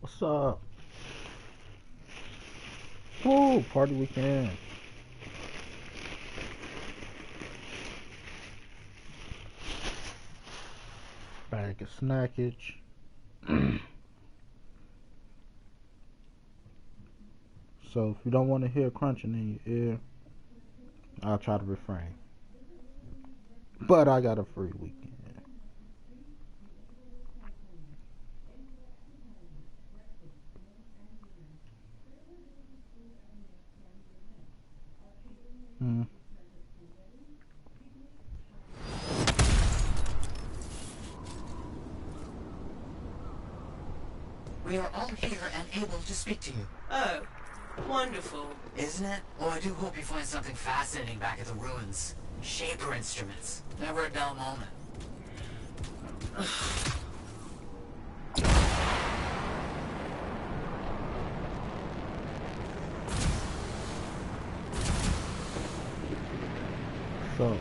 What's up? Woo, party weekend. Bag of snackage. So if you don't want to hear crunching in your ear, I'll try to refrain. But I got a free weekend. We are all here and able to speak to you. Oh, wonderful. Isn't it? Oh, I do hope you find something fascinating back at the ruins. Shaper instruments. Never a dull moment. So,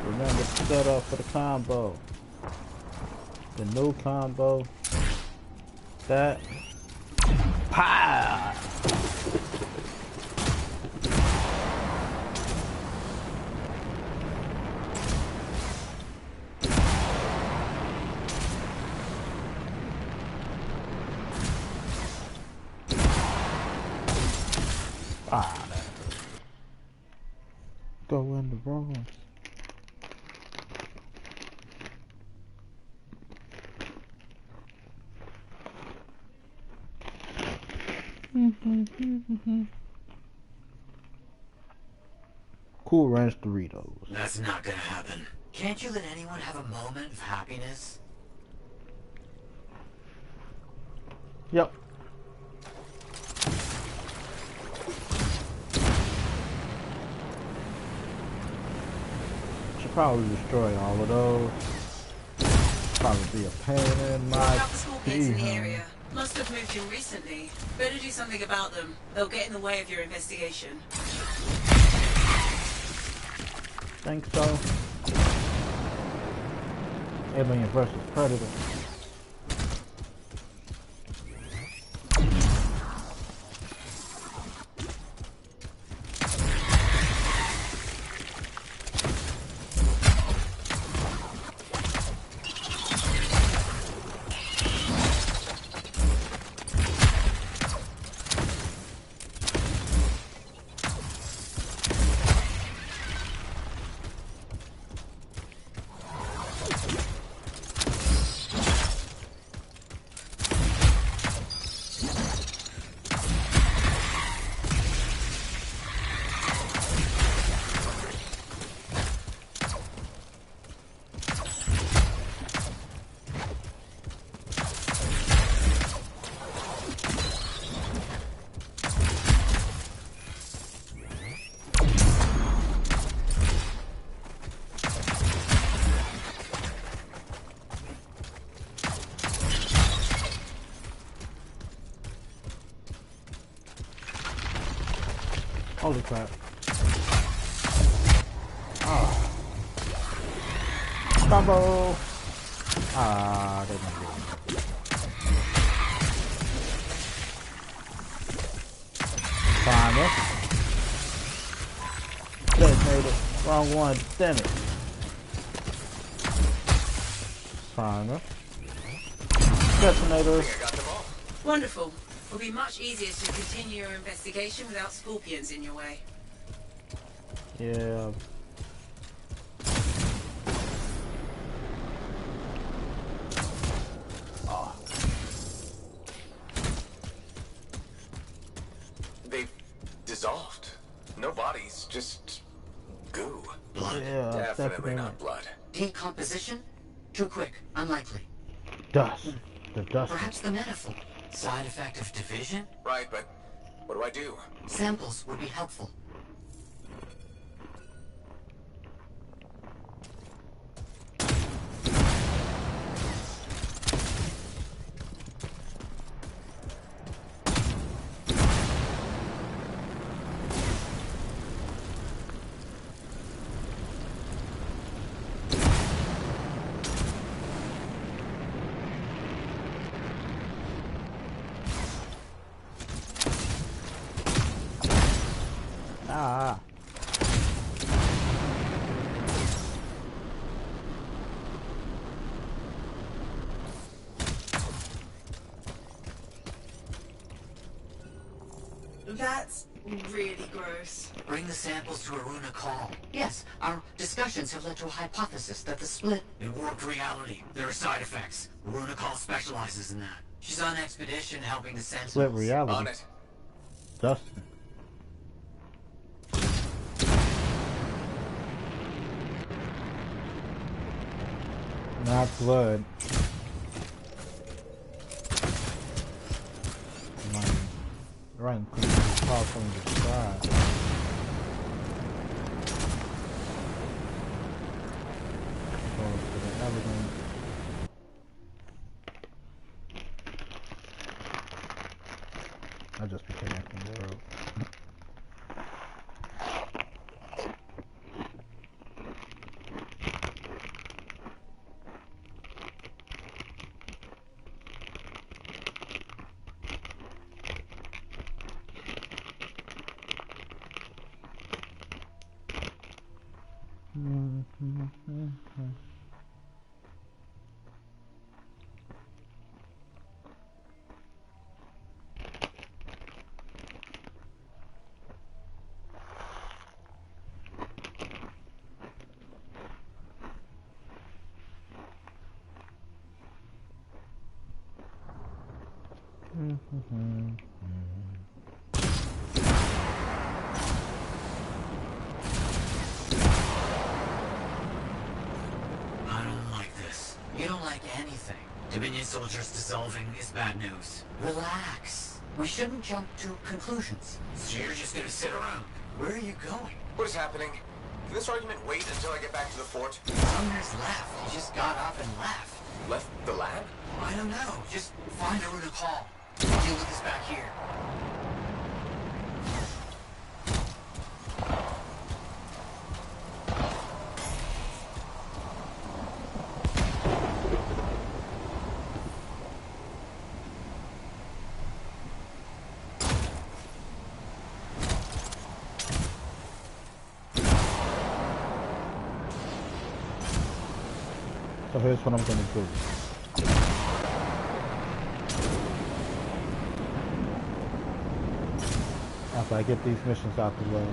remember to set up for the combo. The new combo. That. Pow! Ah, that hurt. Go in the wrong. Cool Ranch Doritos. That's not gonna happen. Can't you let anyone have a moment of happiness? Yep. Should probably destroy all of those. Probably be a pain in my Out the school kids in the area. Must have moved in recently. Better do something about them. They'll get in the way of your investigation. Think so? Alien versus Predator. Holy crap. Ah. Combo! Ah, they don't do it. Primer. Detonator. Wrong one. Damn it. Primer. Detonator. Wonderful. It'll be much easier to continue your investigation without scorpions in your way. Yeah. Oh. They've dissolved. No bodies, just goo. Blood. Yeah, Definitely not blood. Decomposition? Too quick. Unlikely. Dust. The dust. Perhaps the manifold. Side effect of division? Right, but what do I do? Samples would be helpful. Ah. That's really gross. Bring the samples to Aruna Call. Yes, our discussions have led to a hypothesis that the split in warped reality. There are side effects. Aruna Call specializes in that. She's on expedition helping the Sentinels. Split reality. On it. Dust. Not blood. Right, call from the side. I just became Anthem World. I don't like this. You don't like anything. Dominion soldiers dissolving is bad news. Relax. We shouldn't jump to conclusions. So you're just gonna sit around. Where are you going? What is happening? Can this argument wait until I get back to the fort? Sumner's left. He just got up and left. Left the lab? I don't know. Just find Aruna Call. We'll deal with this back here. So here's what I'm gonna do. After I get these missions out the way,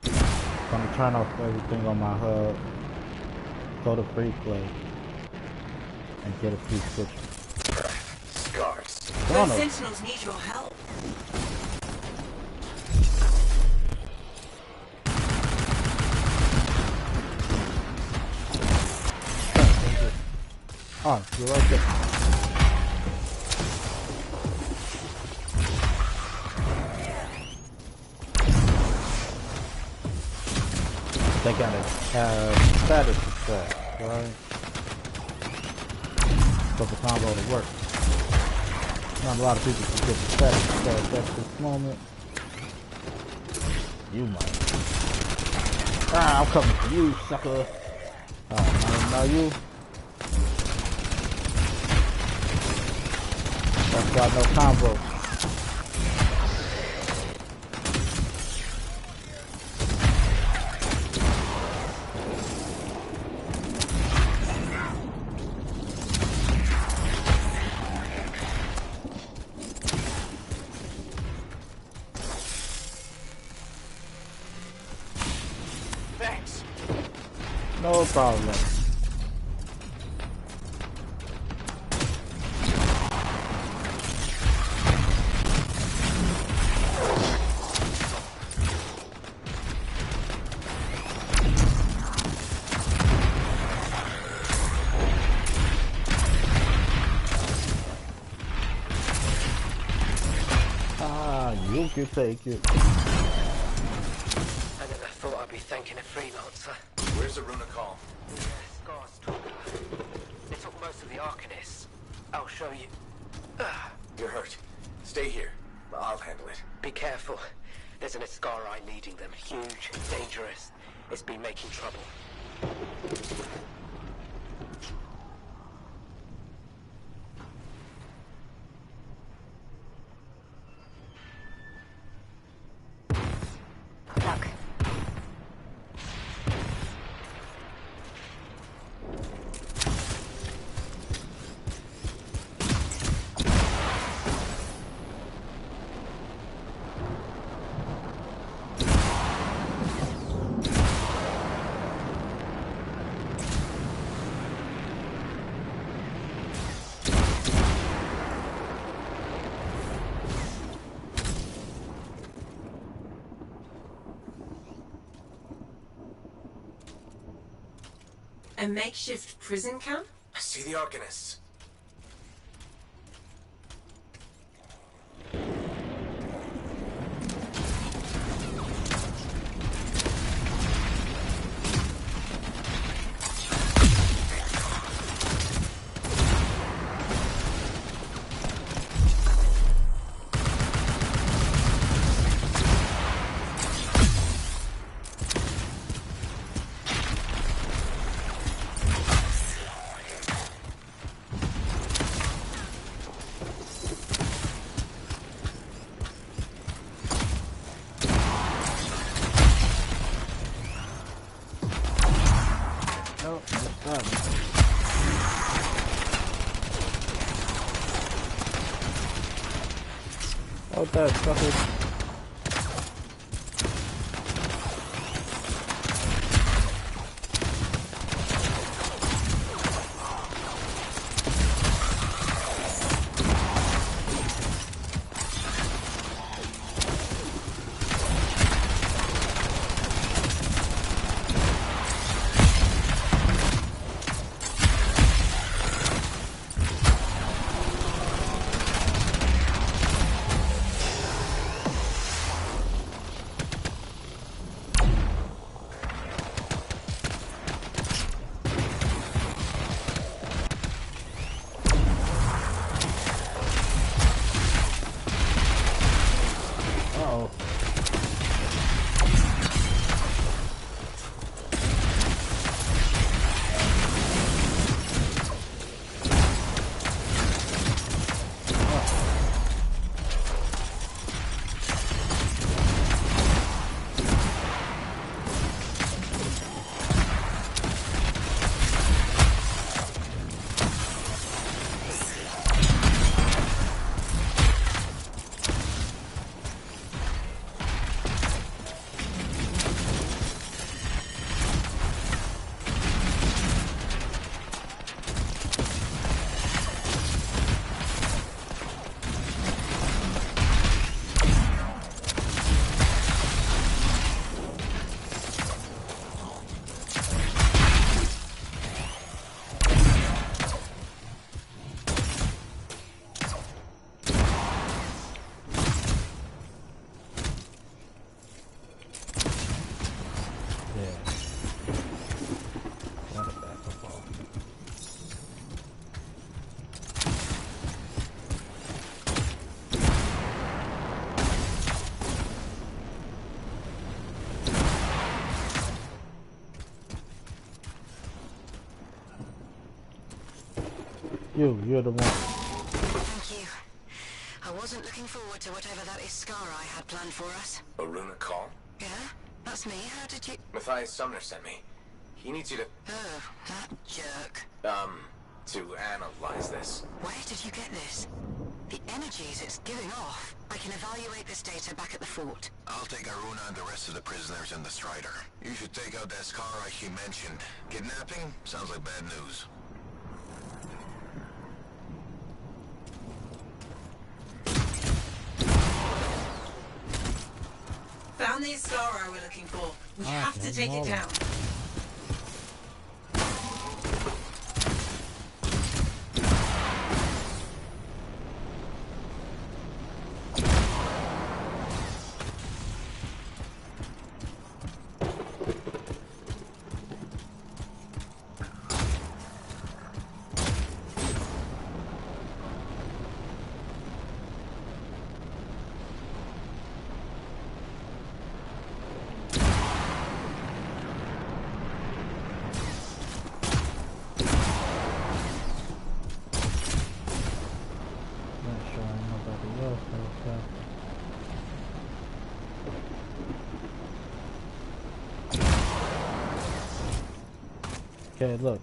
I'm gonna turn off everything on my hub, go to free play, and get a free switch. Scars. Those Sentinels need your help. Oh, you're right there. They got a status effect, right? So the combo to work. Not a lot of people can get the status effect at this moment. You might. Ah, I'm coming for you, sucker. Now you. That's got no combo. Thanks. No problem. You can take it. I never thought I'd be thanking a freelancer. Where's the runa call? Yeah, Scar's talker. They took most of the Arcanists. I'll show you. You're hurt. Stay here. I'll handle it. Be careful. There's an Ascarai leading them. Huge, dangerous. It's been making trouble. Look. A makeshift prison camp? I see the Arcanists. Oh, that sucker. You're the one. Thank you. I wasn't looking forward to whatever that Iskara had planned for us. A Runa call? Yeah? That's me. How did you... Matthias Sumner sent me. He needs you to... Oh, that jerk. to analyze this. Where did you get this? The energies it's giving off. I can evaluate this data back at the fort. I'll take Aruna and the rest of the prisoners in the Strider. You should take out that Skara she mentioned. Kidnapping? Sounds like bad news. Found the Iskara we're looking for. We have to take it down. Okay, look.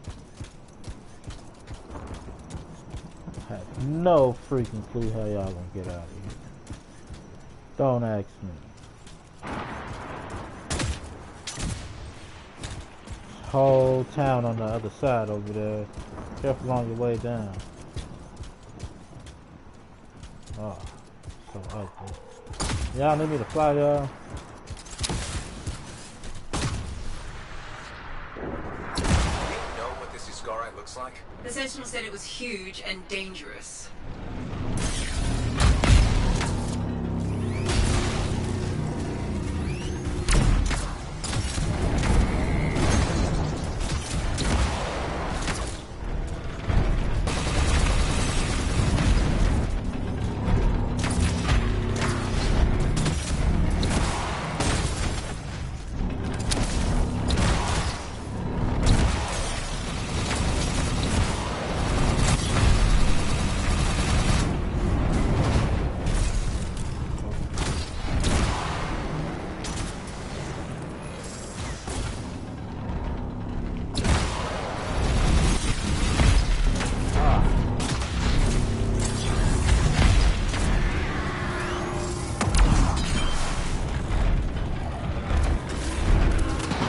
I have no freaking clue how y'all gonna get out of here. Don't ask me. Whole town on the other side over there. Careful on your way down. Oh, so ugly. Y'all need me to fly, y'all? Looks like. The Sentinel said it was huge and dangerous.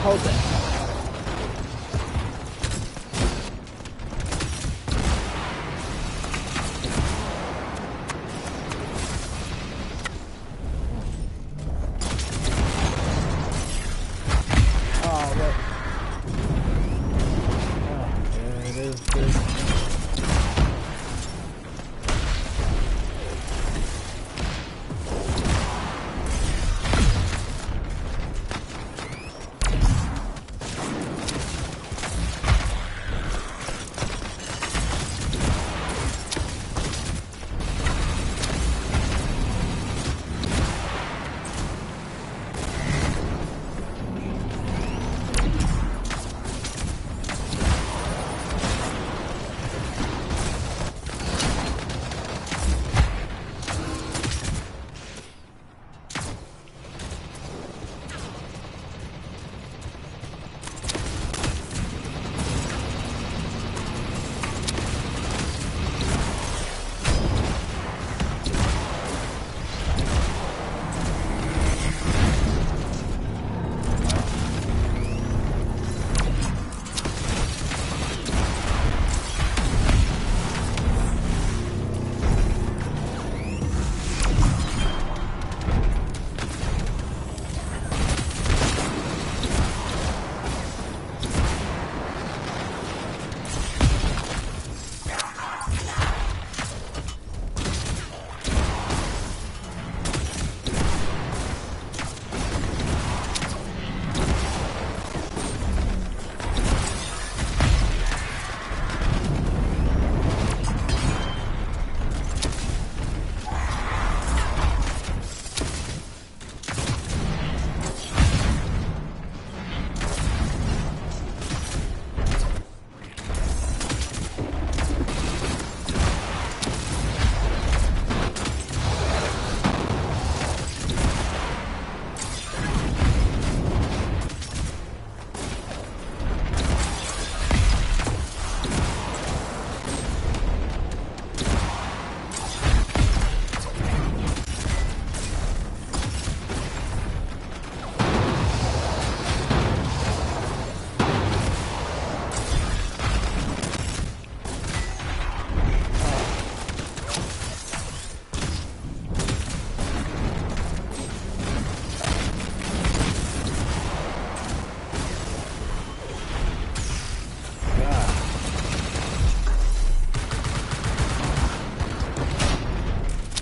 Hold it. Oh, look. Oh, there it is.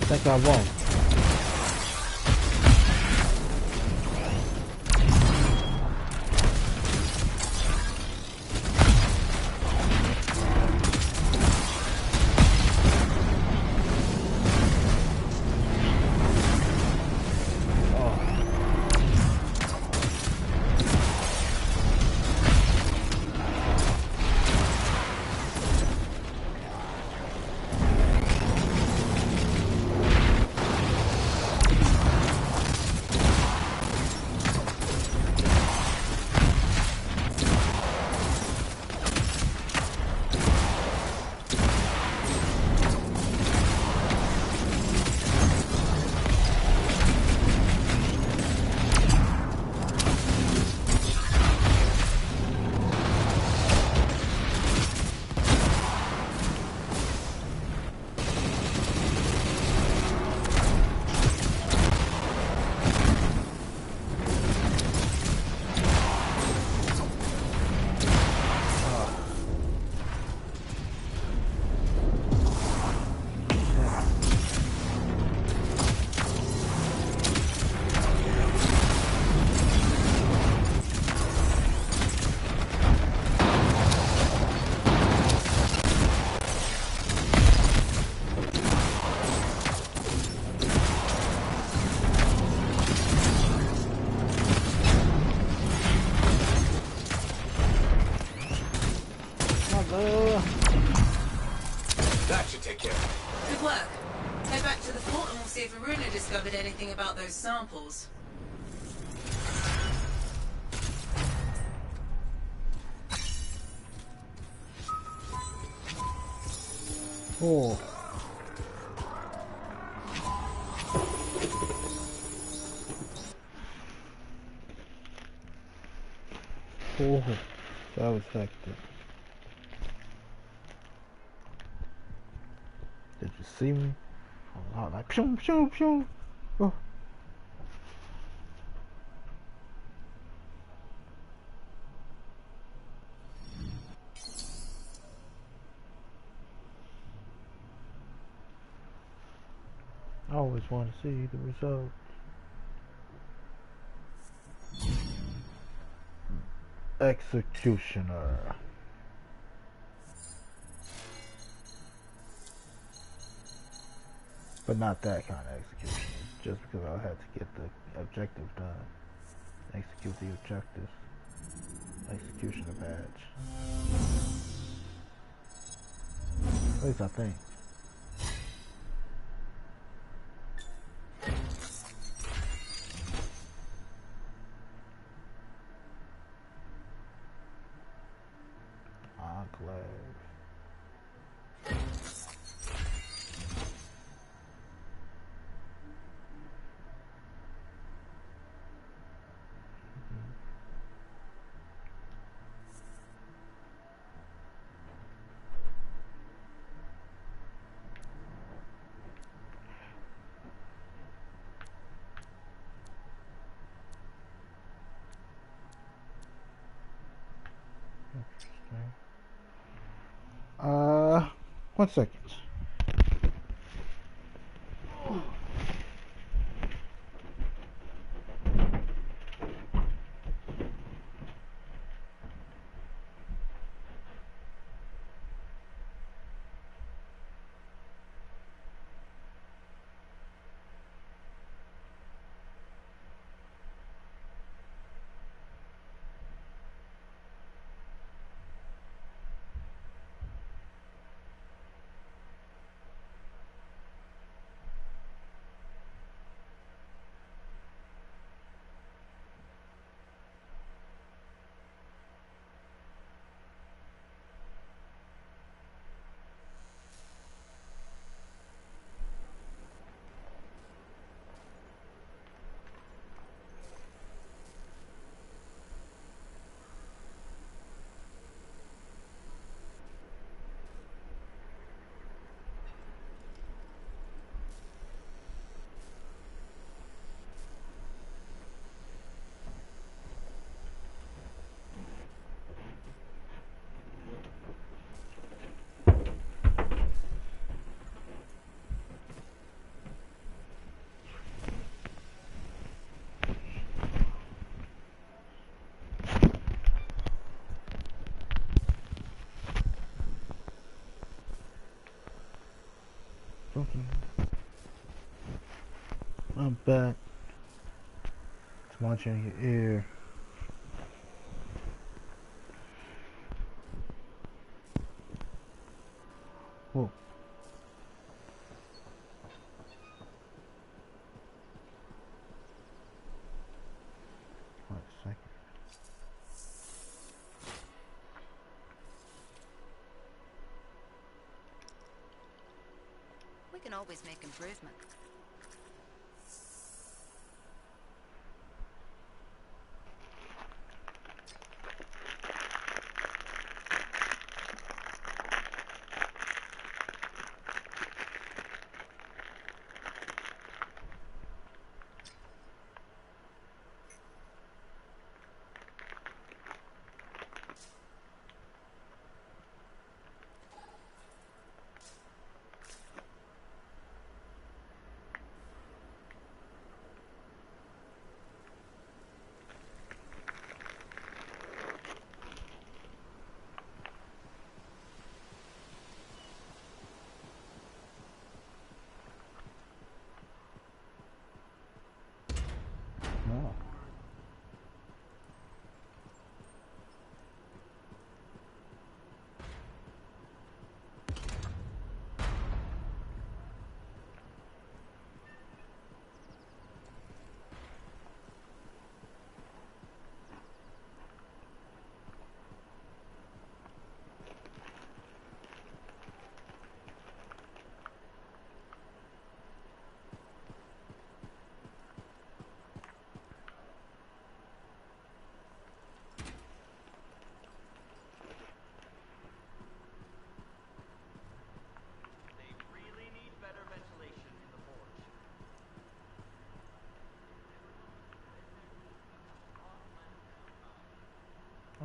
think I won't. That should take care of it. Good work. Head back to the fort and we'll see if Aruna discovered anything about those samples. Oh. Oh, that was hectic. Did you see me? I was like, pew, pew, pew. Oh. I always want to see the result. Executioner. But not that kind of execution. Just because I had to get the objective done. Execute the objective. Executioner badge. At least I think. Enclave. Interesting. 1 second. Okay. I'm back. It's munching in your ear. Whoa. Wait a second. We can always make improvement. Oh.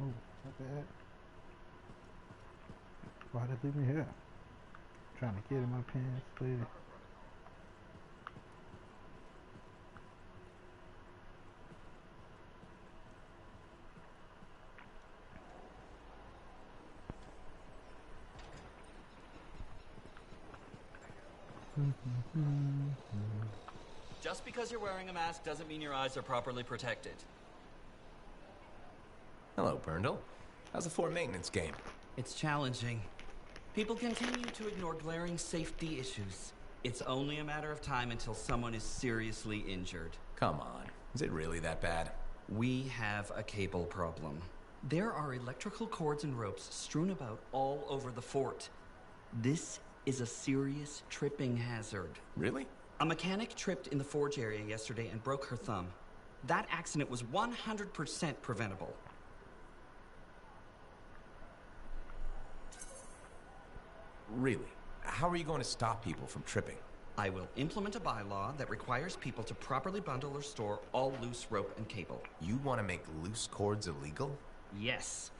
Oh, not bad. Why did they leave me here? Trying to get in my pants, lady. Just because you're wearing a mask doesn't mean your eyes are properly protected. Hello, Brundle. How's the fort maintenance game? It's challenging. People continue to ignore glaring safety issues. It's only a matter of time until someone is seriously injured. Come on. Is it really that bad? We have a cable problem. There are electrical cords and ropes strewn about all over the fort. This is a serious tripping hazard. Really? A mechanic tripped in the forge area yesterday and broke her thumb. That accident was 100% preventable. Really? How are you going to stop people from tripping? I will implement a bylaw that requires people to properly bundle or store all loose rope and cable. You want to make loose cords illegal? Yes.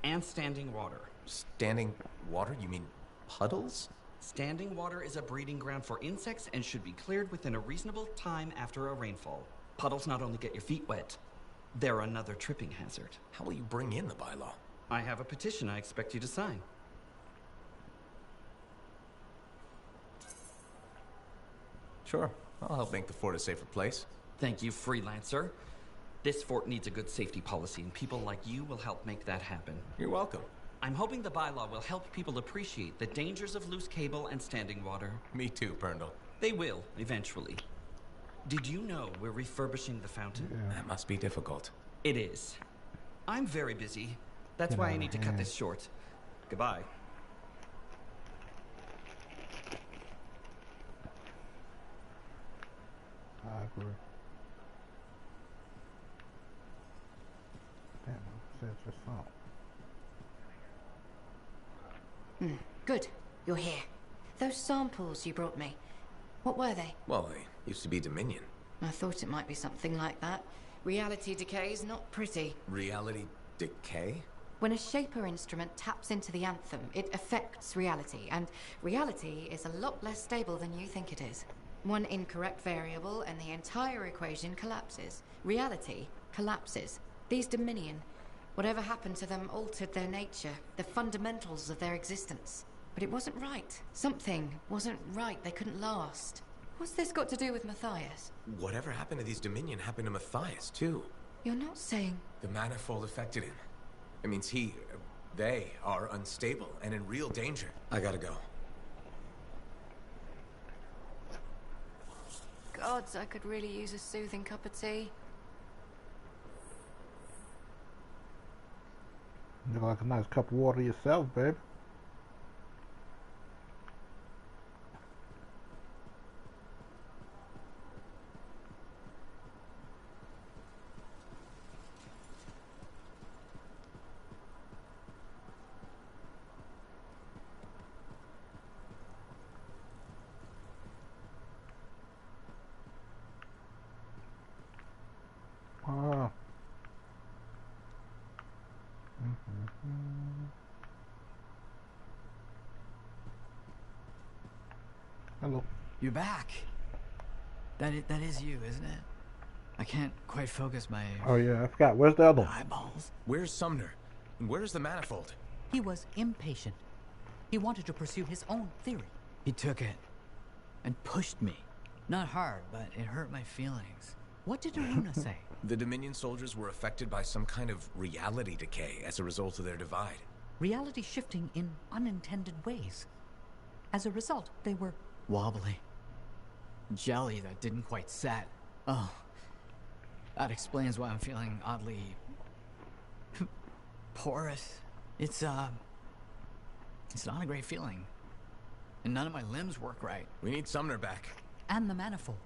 And standing water. Standing water? You mean puddles? Standing water is a breeding ground for insects and should be cleared within a reasonable time after a rainfall. Puddles not only get your feet wet, they're another tripping hazard. How will you bring in the bylaw? I have a petition I expect you to sign. Sure. I'll help make the fort a safer place. Thank you, freelancer. This fort needs a good safety policy, and people like you will help make that happen. You're welcome. I'm hoping the bylaw will help people appreciate the dangers of loose cable and standing water. Me too, Brundle. They will, eventually. Did you know we're refurbishing the fountain? Yeah. That must be difficult. It is. I'm very busy. That's why I need to cut this short. Goodbye. I agree. Damn, said your song. Good. You're here. Those samples you brought me, what were they? Well, they used to be Dominion. I thought it might be something like that. Reality decay is not pretty. Reality decay? When a Shaper instrument taps into the Anthem, it affects reality, and reality is a lot less stable than you think it is. One incorrect variable and the entire equation collapses. Reality collapses. These Dominion, whatever happened to them altered their nature, the fundamentals of their existence. But it wasn't right. Something wasn't right. They couldn't last. What's this got to do with Matthias? Whatever happened to these Dominion happened to Matthias, too. You're not saying... The manifold affected him. It means they are unstable and in real danger. I gotta go. Gods, I could really use a soothing cup of tea. You look like a nice cup of water yourself, babe. Wow. Hello. You're back. That is you, isn't it? I can't quite focus my... Oh yeah, I forgot. Where's the other one? Eyeballs. Where's Sumner? And where's the manifold? He was impatient. He wanted to pursue his own theory. He took it and pushed me. Not hard, but it hurt my feelings. What did Aruna say? The Dominion soldiers were affected by some kind of reality decay as a result of their divide. Reality shifting in unintended ways. As a result, they were... wobbly. Jelly that didn't quite set. Oh. That explains why I'm feeling oddly... porous. It's not a great feeling. And none of my limbs work right. We need Sumner back. And the manifold.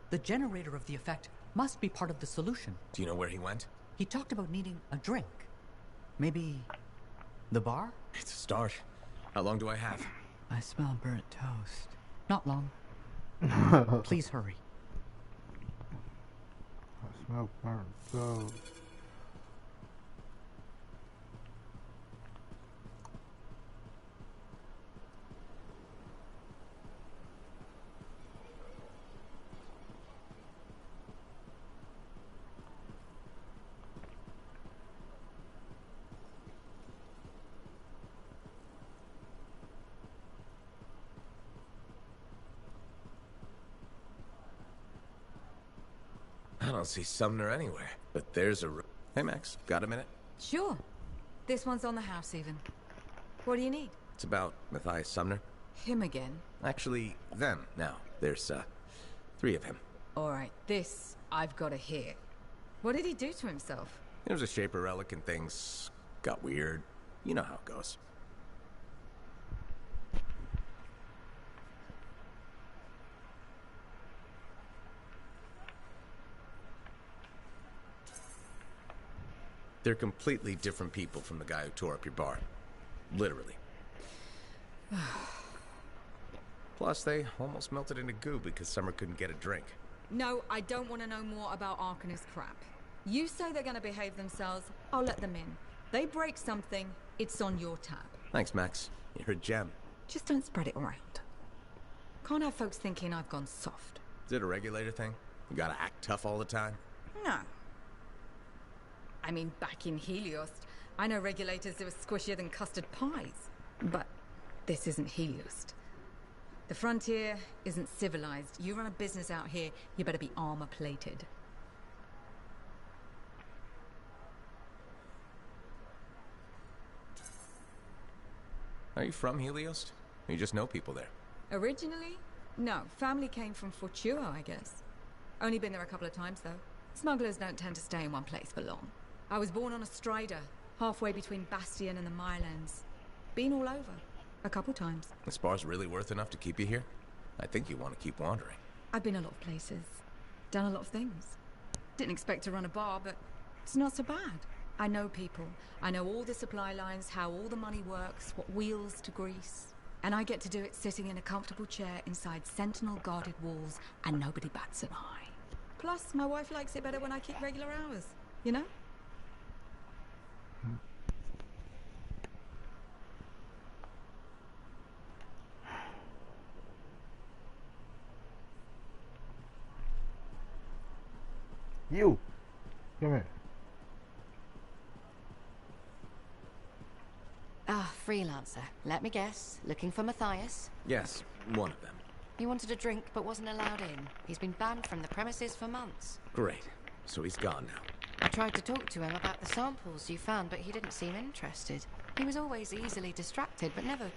The generator of the effect must be part of the solution. Do you know where he went? He talked about needing a drink. Maybe... the bar? It's a start. How long do I have? I smell burnt toast. Not long. Please hurry. I smell burnt toast. I don't see Sumner anywhere. But there's a... Hey, Max, got a minute? Sure. This one's on the house, even. What do you need? It's about Matthias Sumner. Him again? Actually, them now. There's, 3 of him. Alright, this I've got to hear. What did he do to himself? There was a Shaper relic and things got weird. You know how it goes. They're completely different people from the guy who tore up your bar. Literally. Plus, they almost melted into goo because Summer couldn't get a drink. No, I don't want to know more about Arcanist crap. You say they're going to behave themselves, I'll let them in. They break something, it's on your tab. Thanks, Max. You're a gem. Just don't spread it around. Can't have folks thinking I've gone soft. Is it a regulator thing? You gotta act tough all the time? No. I mean, back in Helios, I know regulators who are squishier than custard pies. But this isn't Helios. The frontier isn't civilized. You run a business out here, you better be armor-plated. Are you from Helios? Or you just know people there? Originally? No, family came from Fortua, I guess. Only been there a couple of times, though. Smugglers don't tend to stay in one place for long. I was born on a Strider, halfway between Bastion and the Mylands. Been all over. A couple times. This bar's really worth enough to keep you here? I think you want to keep wandering. I've been a lot of places. Done a lot of things. Didn't expect to run a bar, but it's not so bad. I know people. I know all the supply lines, how all the money works, what wheels to grease. And I get to do it sitting in a comfortable chair inside sentinel-guarded walls, and nobody bats an eye. Plus, my wife likes it better when I keep regular hours. You know? You! Come here. Ah, freelancer. Let me guess. Looking for Matthias? Yes, one of them. He wanted a drink but wasn't allowed in. He's been banned from the premises for months. Great. So he's gone now. I tried to talk to him about the samples you found, but he didn't seem interested. He was always easily distracted, but never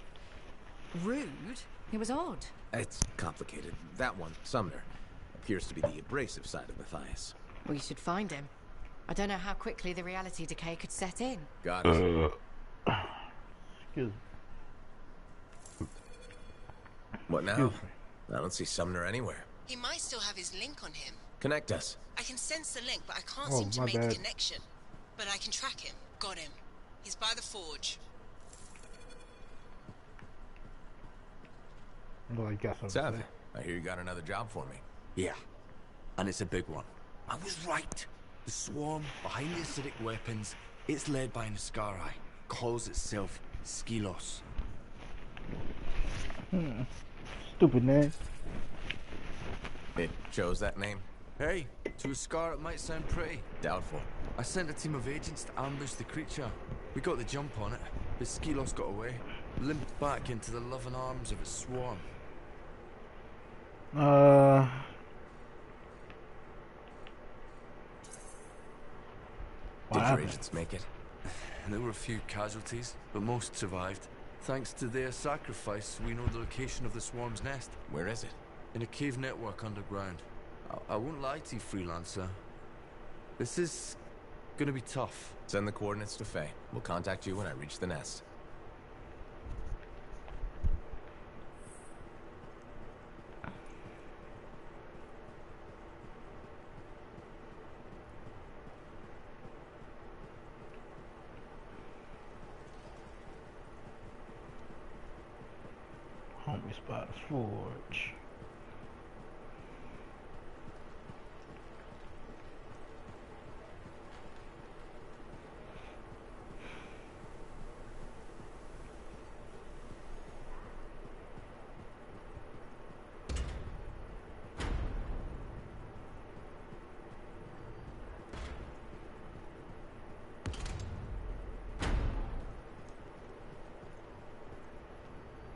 rude. He was odd. It's complicated. That one, Sumner, appears to be the abrasive side of Matthias. We should find him. I don't know how quickly the reality decay could set in. Got it. Excuse me. What now? Excuse me. I don't see Sumner anywhere. He might still have his link on him. Connect us. I can sense the link, but I can't Oh, seem to my make bad. the connection. But I can track him. Got him. He's by the forge. Well, I guess I'm Sav, I hear you got another job for me. Yeah, and it's a big one. I was right. The swarm behind the acidic weapons, it's led by an Ascarai. Calls itself Skilos. Stupid name. It chose that name? Hey, to a Scar it might sound pretty. Doubtful. I sent a team of agents to ambush the creature. We got the jump on it, but Skilos got away. Limped back into the loving arms of its swarm. Did your agents make it? There were a few casualties, but most survived. Thanks to their sacrifice, we know the location of the swarm's nest. Where is it? In a cave network underground. I won't lie to you, freelancer. This is gonna be tough. Send the coordinates to Faye. We'll contact you when I reach the nest. Homie spot forge.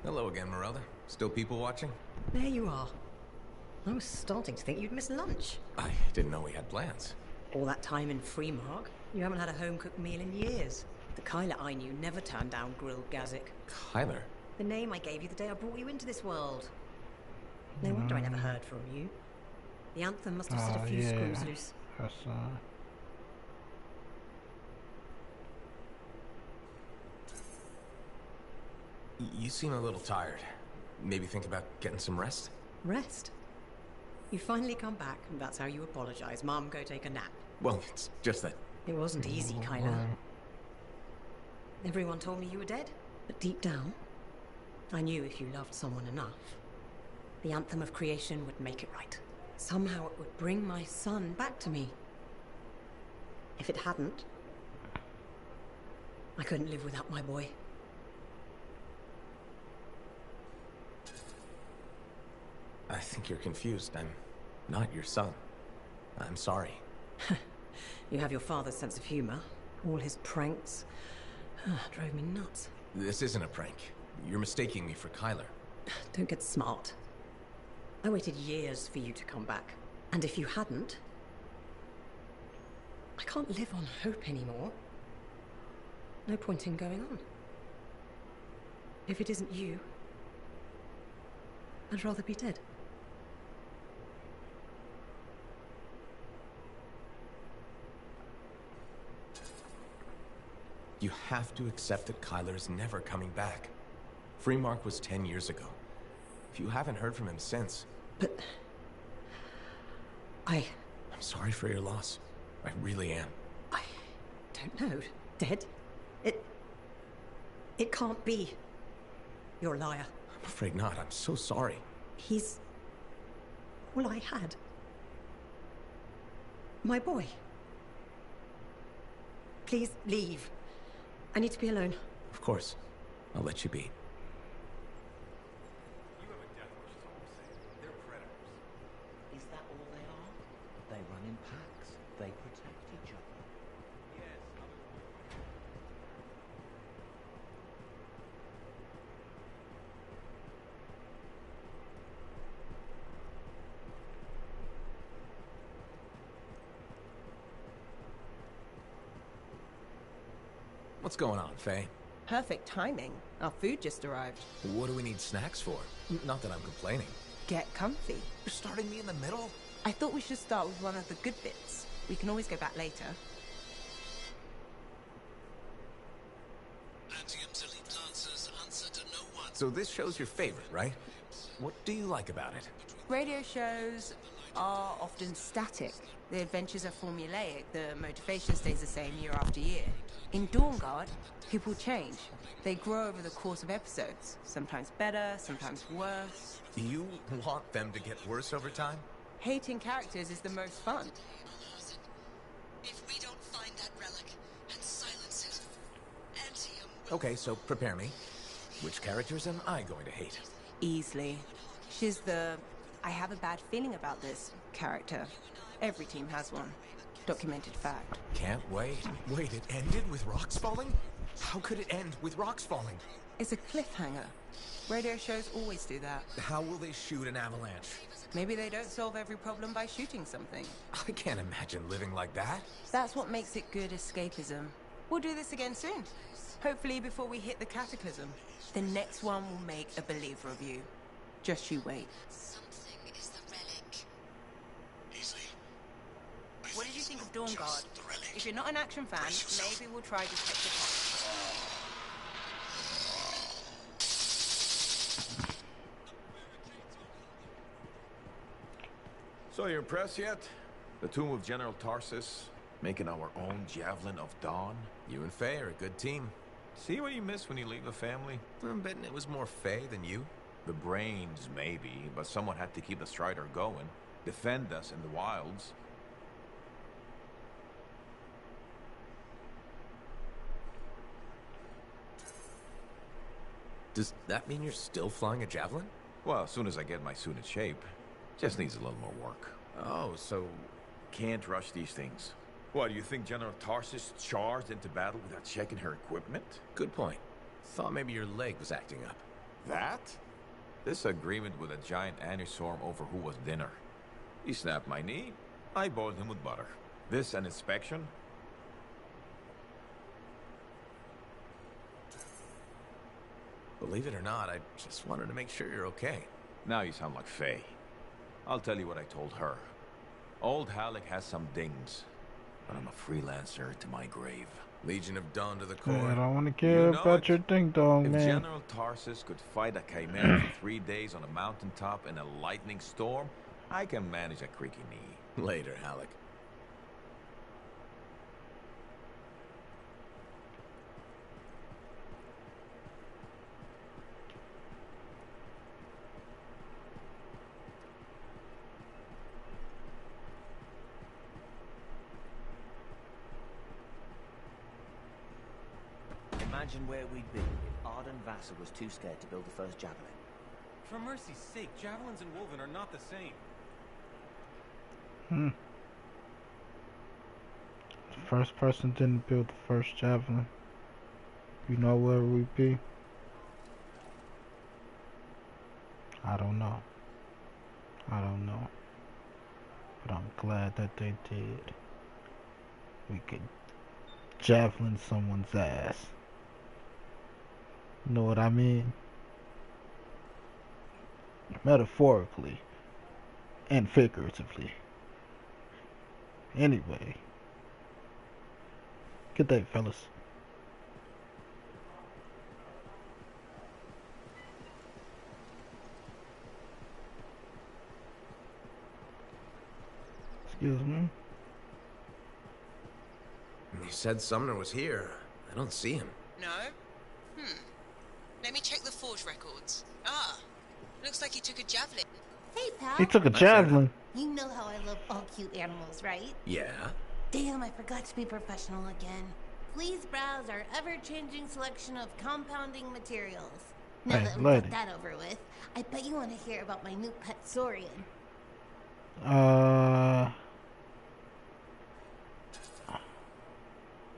Hello again, Merelda. Still people watching? There you are. I was starting to think you'd miss lunch. I didn't know we had plans. All that time in Freemark, you haven't had a home-cooked meal in years. The Kyler I knew never turned down grilled gazik. Kyler? The name I gave you the day I brought you into this world. No wonder I never heard from you. The Anthem must have set a few screws loose. That's, You seem a little tired. Maybe think about getting some rest? Rest? You finally come back, and that's how you apologize. Mom, go take a nap. Well, it's just that... It wasn't easy, Kyler. Everyone told me you were dead, but deep down, I knew if you loved someone enough, the Anthem of Creation would make it right. Somehow it would bring my son back to me. If it hadn't, I couldn't live without my boy. I think you're confused. I'm not your son. I'm sorry. You have your father's sense of humor. All his pranks drove me nuts. This isn't a prank. You're mistaking me for Kyler. Don't get smart. I waited years for you to come back. And if you hadn't, I can't live on hope anymore. No point in going on. If it isn't you, I'd rather be dead. You have to accept that Kyler is never coming back. Freemark was 10 years ago. If you haven't heard from him since... But... I'm sorry for your loss. I really am. I don't know. Dead? It can't be. You're a liar. I'm afraid not. I'm so sorry. He's... all I had. My boy. Please leave. I need to be alone. Of course. I'll let you be. Is that all they are? They run in packs. They protect each other. What's going on, Faye? Perfect timing. Our food just arrived. What do we need snacks for? Not that I'm complaining. Get comfy. You're starting me in the middle? I thought we should start with one of the good bits. We can always go back later. So this show's your favorite, right? What do you like about it? Radio shows are often static. The adventures are formulaic. The motivation stays the same year after year. In Dawnguard, people change. They grow over the course of episodes. Sometimes better, sometimes worse. You want them to get worse over time? Hating characters is the most fun. If we don't find that relic and silence it, Anthem will... Okay, so prepare me. Which characters am I going to hate? Easily. She's the I have a bad feeling about this character. Every team has one. Documented fact. Can't wait. Wait, it ended with rocks falling? How could it end with rocks falling? It's a cliffhanger. Radio shows always do that. How will they shoot an avalanche? Maybe they don't solve every problem by shooting something. I can't imagine living like that. That's what makes it good escapism. We'll do this again soon. Hopefully before we hit the cataclysm. The next one will make a believer of you. Just you wait. Something is the relic. What did you think of Dawnguard? If you're not an action fan, maybe we'll try Detective Hawk. So you impressed yet? The tomb of General Tarsus, making our own Javelin of Dawn? You and Faye are a good team. See what you miss when you leave the family? I'm betting it was more Faye than you. The brains, maybe, but someone had to keep the Strider going. Defend us in the wilds. Does that mean you're still flying a Javelin? Well, as soon as I get my suit in shape. Just needs a little more work. Oh, so... Can't rush these things. What, do you think General Tarsus charged into battle without checking her equipment? Good point. Thought maybe your leg was acting up. That? This agreement with a giant aneurysm over who was dinner. He snapped my knee. I boiled him with butter. This an inspection? Believe it or not, I just wanted to make sure you're okay. Now you sound like Faye. I'll tell you what I told her. Old Halleck has some dings, but I'm a freelancer to my grave. Legion of Dawn to the core. Man, I don't want to care about your ding dong, if man. General Tarsus could fight a chimera for 3 days on a mountaintop in a lightning storm, I can manage a creaky knee. Later, Halleck. Imagine where we'd be if Arden Vassar was too scared to build the first javelin. For mercy's sake, javelins and Wolven are not the same. The first person didn't build the first javelin. You know where we'd be? I don't know. I don't know. But I'm glad that they did. We could javelin someone's ass. You know what I mean? Metaphorically and figuratively. Anyway, good day, fellas. Excuse me. You said Sumner was here. I don't see him. No? Let me check the Forge records. Ah, looks like he took a javelin. Hey, pal. He took a javelin. You know how I love all cute animals, right? Yeah. Damn, I forgot to be professional again. Please browse our ever-changing selection of compounding materials. Now Hey, that we lady. got that over with, I bet you want to hear about my new pet Saurian.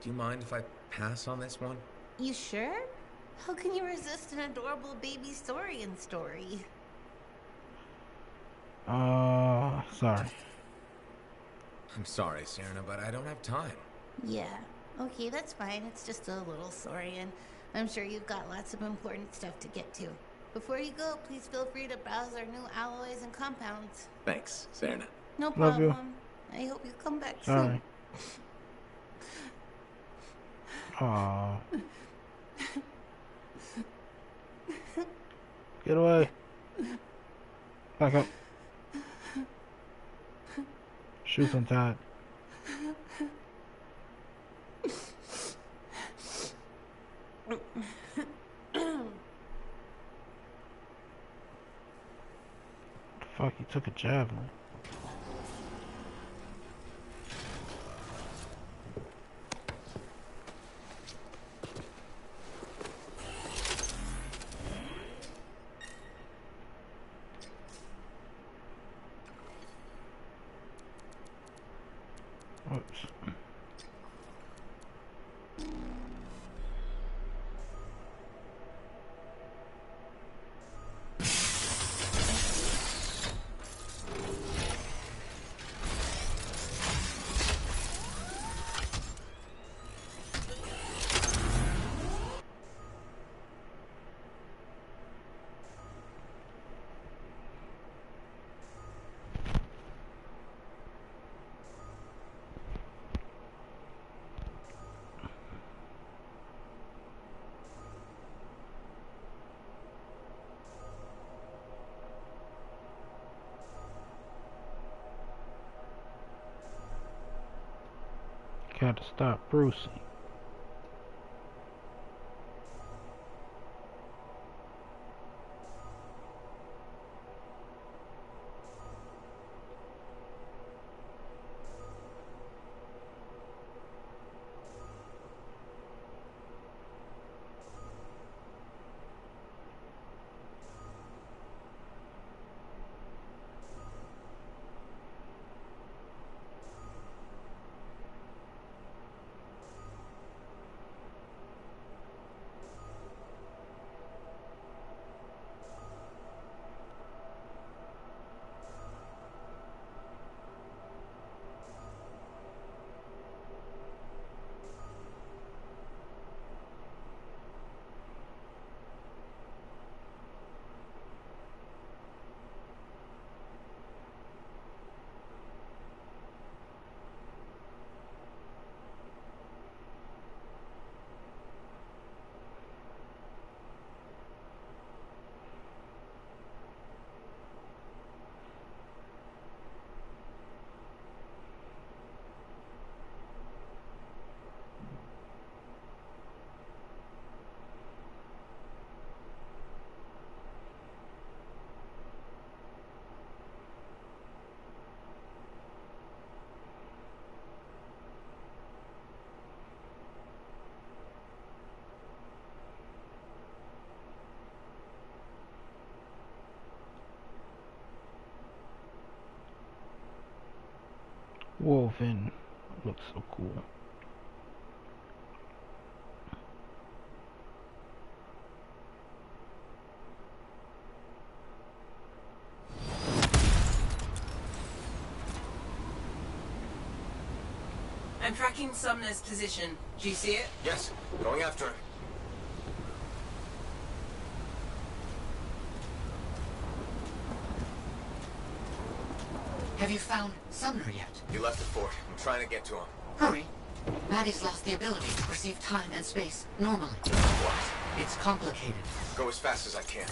Do you mind if I pass on this one? You sure? How can you resist an adorable baby Saurian story? Sorry. I'm sorry, Serena, but I don't have time. Yeah, Okay, that's fine. It's just a little story, and I'm sure you've got lots of important stuff to get to. Before you go, please feel free to browse our new alloys and compounds. Thanks, Serna. No Love problem. you. I hope you come back Sorry. soon. Aww. Get away. Back up. Shoes untied. Fuck, he took a javelin. Whoops. Gotta stop Brucey. Woven looks so cool. I'm tracking Sumner's position. Do you see it? Yes, going after her. Have you found Sumner yet? He left the fort. I'm trying to get to him. Hurry. Maddie's lost the ability to perceive time and space normally. What? It's complicated. Go as fast as I can.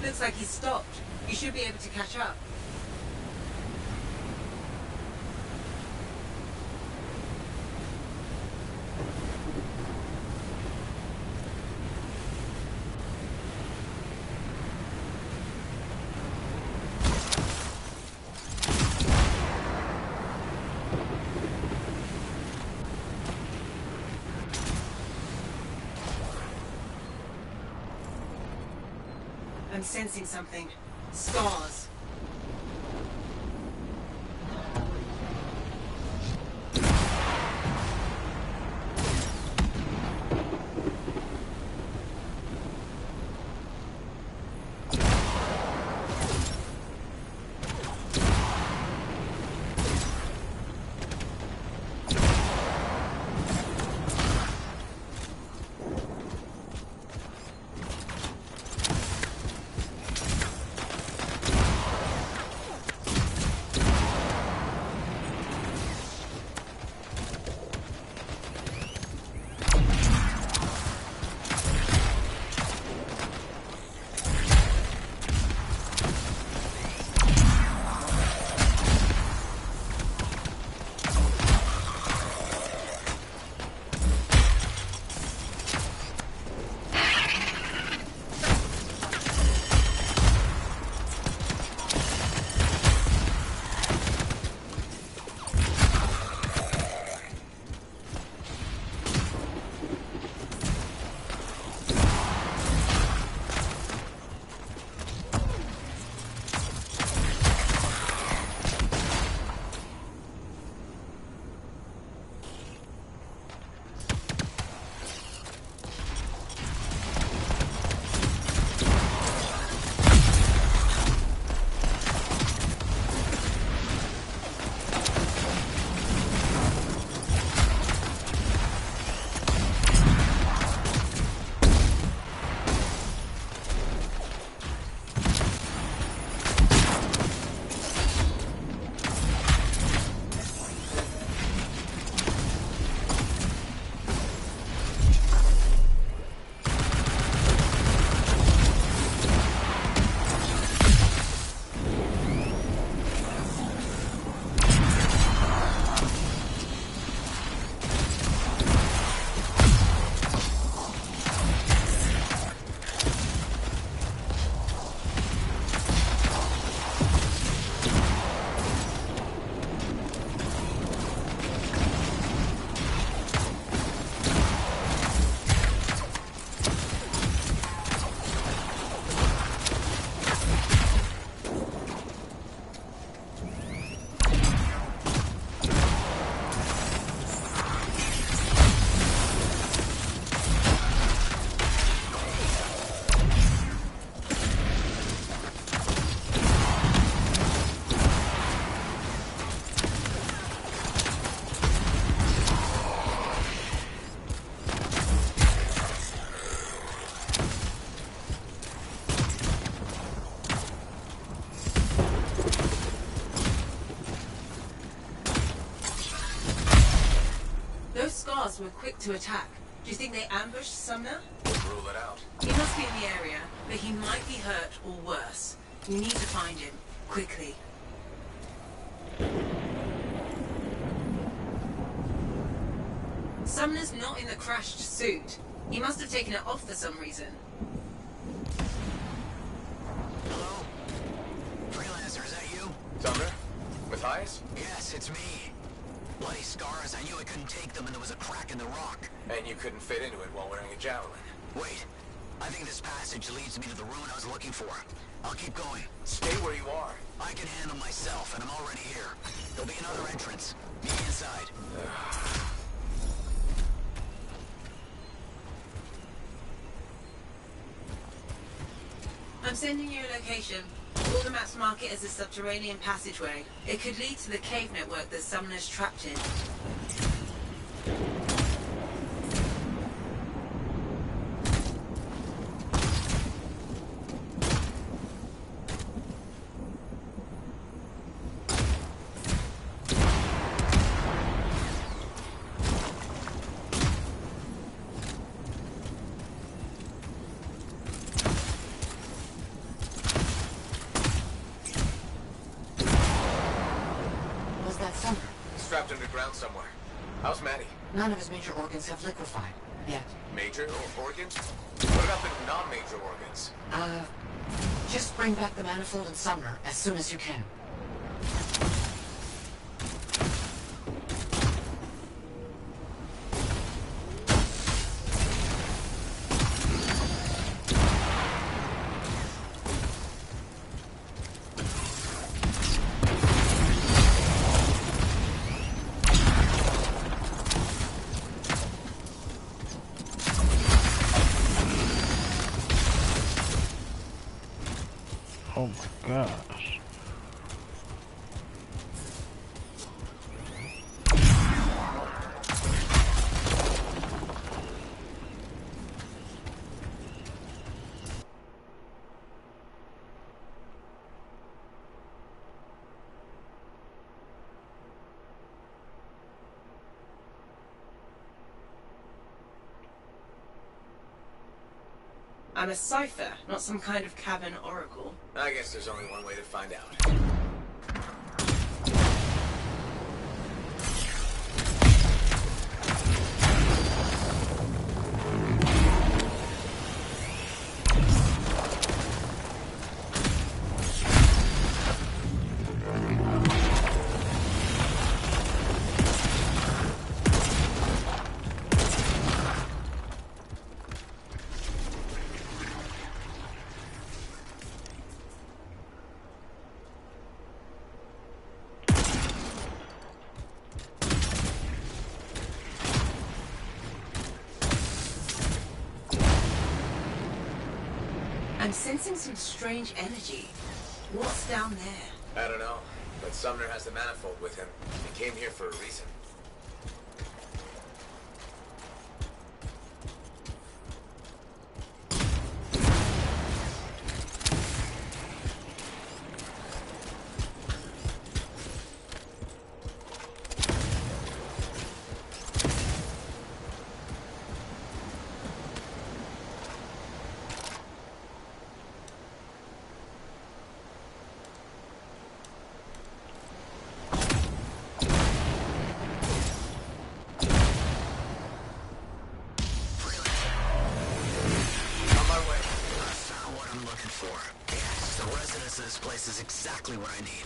Looks like he's stopped. You should be able to catch up. I'm sensing something. Scars. Were quick to attack. Do you think they ambushed Sumner? Rule it out. He must be in the area, but he might be hurt or worse. We need to find him. Quickly. Sumner's not in the crashed suit. He must have taken it off for some reason. Hello? Freelancer, is that you? Sumner? Matthias? Yes, it's me. Bloody scars, I knew I couldn't take them and there was a crack in the rock. And you couldn't fit into it while wearing a javelin. Wait, I think this passage leads me to the ruin I was looking for. I'll keep going. Stay where you are. I can handle myself, and I'm already here. There'll be another entrance. Meet me inside. I'm sending you a location. All the maps mark it as a subterranean passageway. It could lead to the cave network that Sumner's trapped in. Trapped underground somewhere. How's Maddie? None of his major organs have liquefied yet. Major organs? What about the non-major organs? Just bring back the manifold and Sumner as soon as you can. I'm a cipher, not some kind of cavern oracle. I guess there's only one way to find out. I'm sensing some strange energy. What's down there? I don't know, but Sumner has the manifold with him. He came here for a reason. This place is exactly what I need.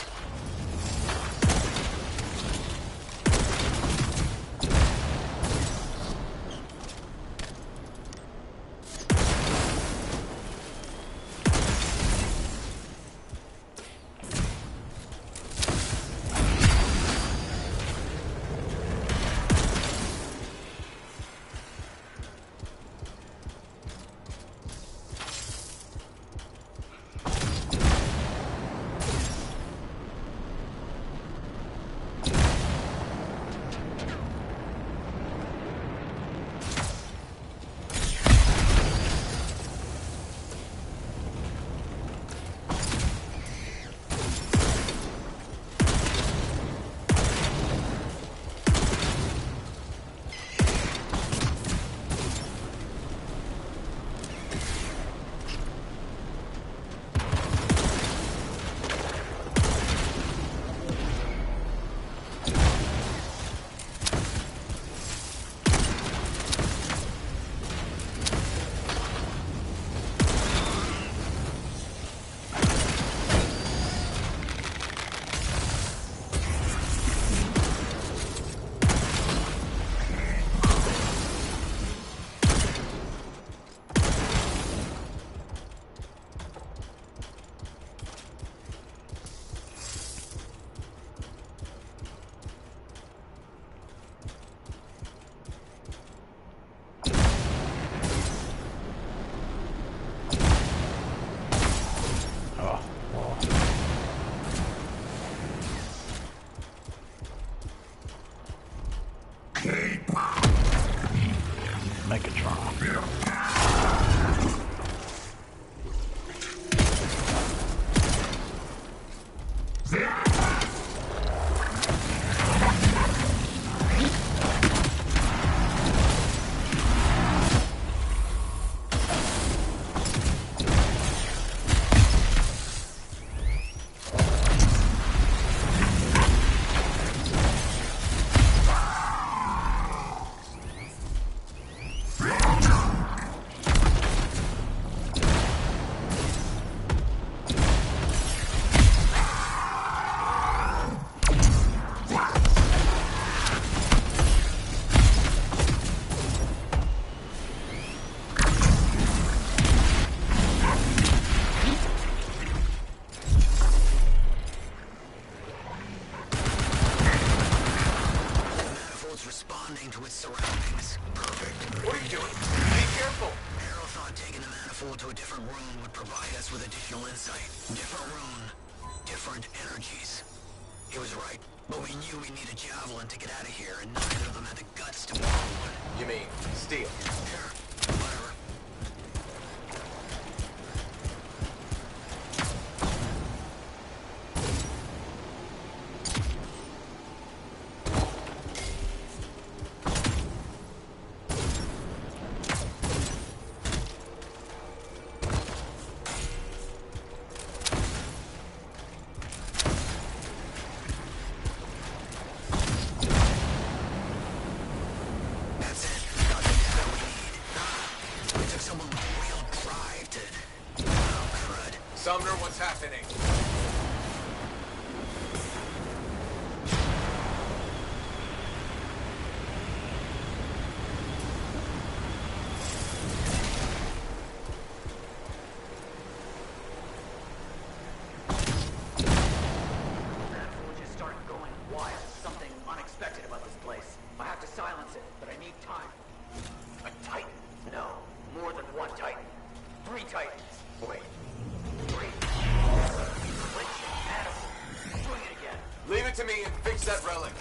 Sumner, what's happening? Leave it to me and fix that relic.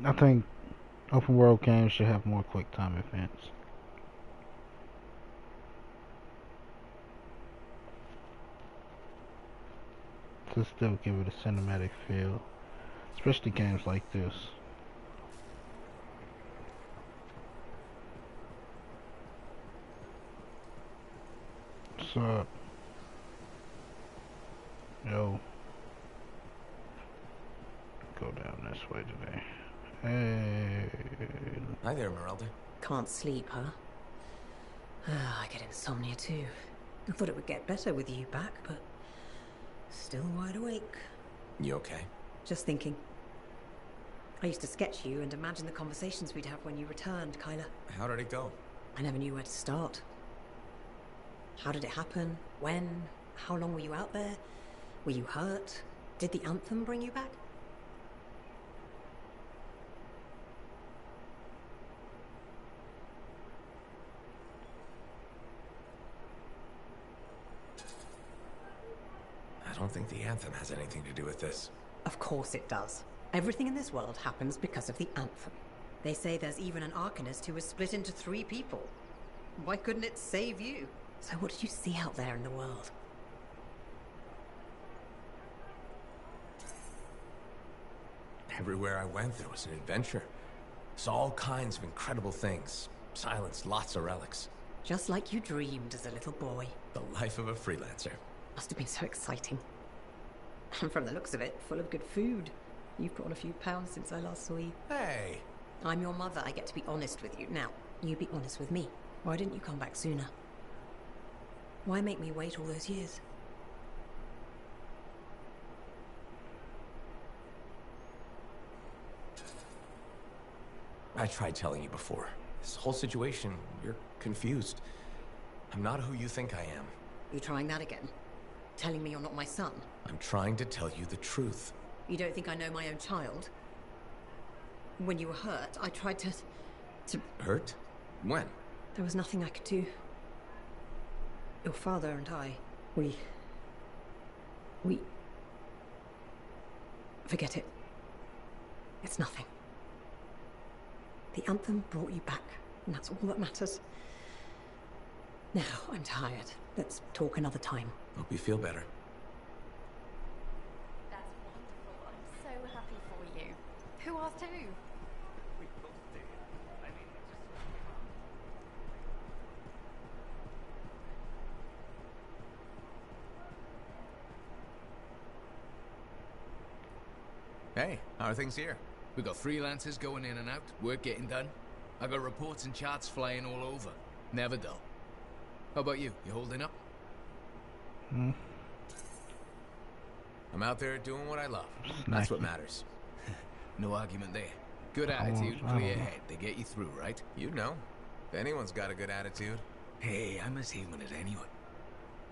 I think open world games should have more quick time events. To still give it a cinematic feel, especially games like this. What's up? Yo. Go down this way today. Hey. Hi there, Merelda. Can't sleep, huh? I get insomnia too. I thought it would get better with you back, but still wide awake. You okay? Just thinking. I used to sketch you and imagine the conversations we'd have when you returned, Kyla. How did it go? I never knew where to start. How did it happen? When? How long were you out there? Were you hurt? Did the Anthem bring you back? I don't think the Anthem has anything to do with this. Of course it does. Everything in this world happens because of the Anthem. They say there's even an Arcanist who was split into 3 people. Why couldn't it save you? So what did you see out there in the world? Everywhere I went, there was an adventure. Saw all kinds of incredible things. Silenced lots of relics. Just like you dreamed as a little boy. The life of a freelancer. Must have been so exciting. And from the looks of it, full of good food. You've put on a few pounds since I last saw you. Hey! I'm your mother, I get to be honest with you. Now, you be honest with me. Why didn't you come back sooner? Why make me wait all those years? I tried telling you before. This whole situation, you're confused. I'm not who you think I am. You trying that again? Telling me you're not my son? I'm trying to tell you the truth. You don't think I know my own child? When you were hurt, I tried to... Hurt? When? There was nothing I could do. Your father and I, we... Forget it. It's nothing. The Anthem brought you back, and that's all that matters. Now, I'm tired. Let's talk another time. Hope you feel better. That's wonderful. I'm so happy for you. Who are too? We both did. I mean, Hey, how are things here? We got freelancers going in and out, work getting done. I got reports and charts flying all over. Never dull. How about you? You holding up? I'm out there doing what I love. That's what matters. No argument there. Good attitude, clear head. They get you through, right? You know. If anyone's got a good attitude. Hey, I'm as human as anyone.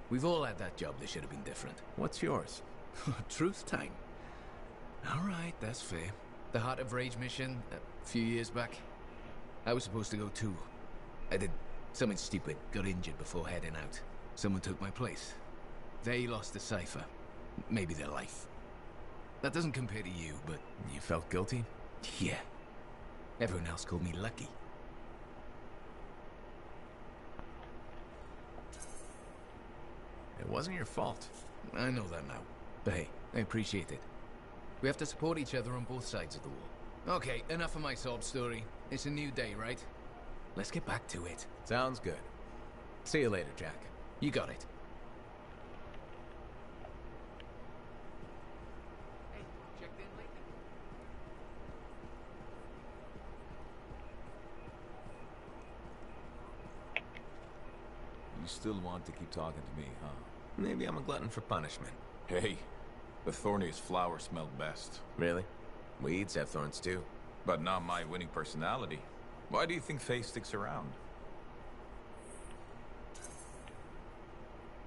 We've all had that job that should have been different. What's yours? Truth time. All right, that's fair. The Heart of Rage mission, a few years back. I was supposed to go too. I did something stupid, got injured before heading out. Someone took my place. They lost the cipher. Maybe their life. That doesn't compare to you, but... You felt guilty? Yeah. Everyone else called me lucky. It wasn't your fault. I know that now. But hey, I appreciate it. We have to support each other on both sides of the wall. Okay, enough of my sob story. It's a new day, right? Let's get back to it. Sounds good. See you later, Jack. You got it. Hey, checked in lately? You still want to keep talking to me, huh? Maybe I'm a glutton for punishment. Hey, the thorniest flower smelled best. Really? Weeds have thorns too. But not my winning personality. Why do you think Faye sticks around?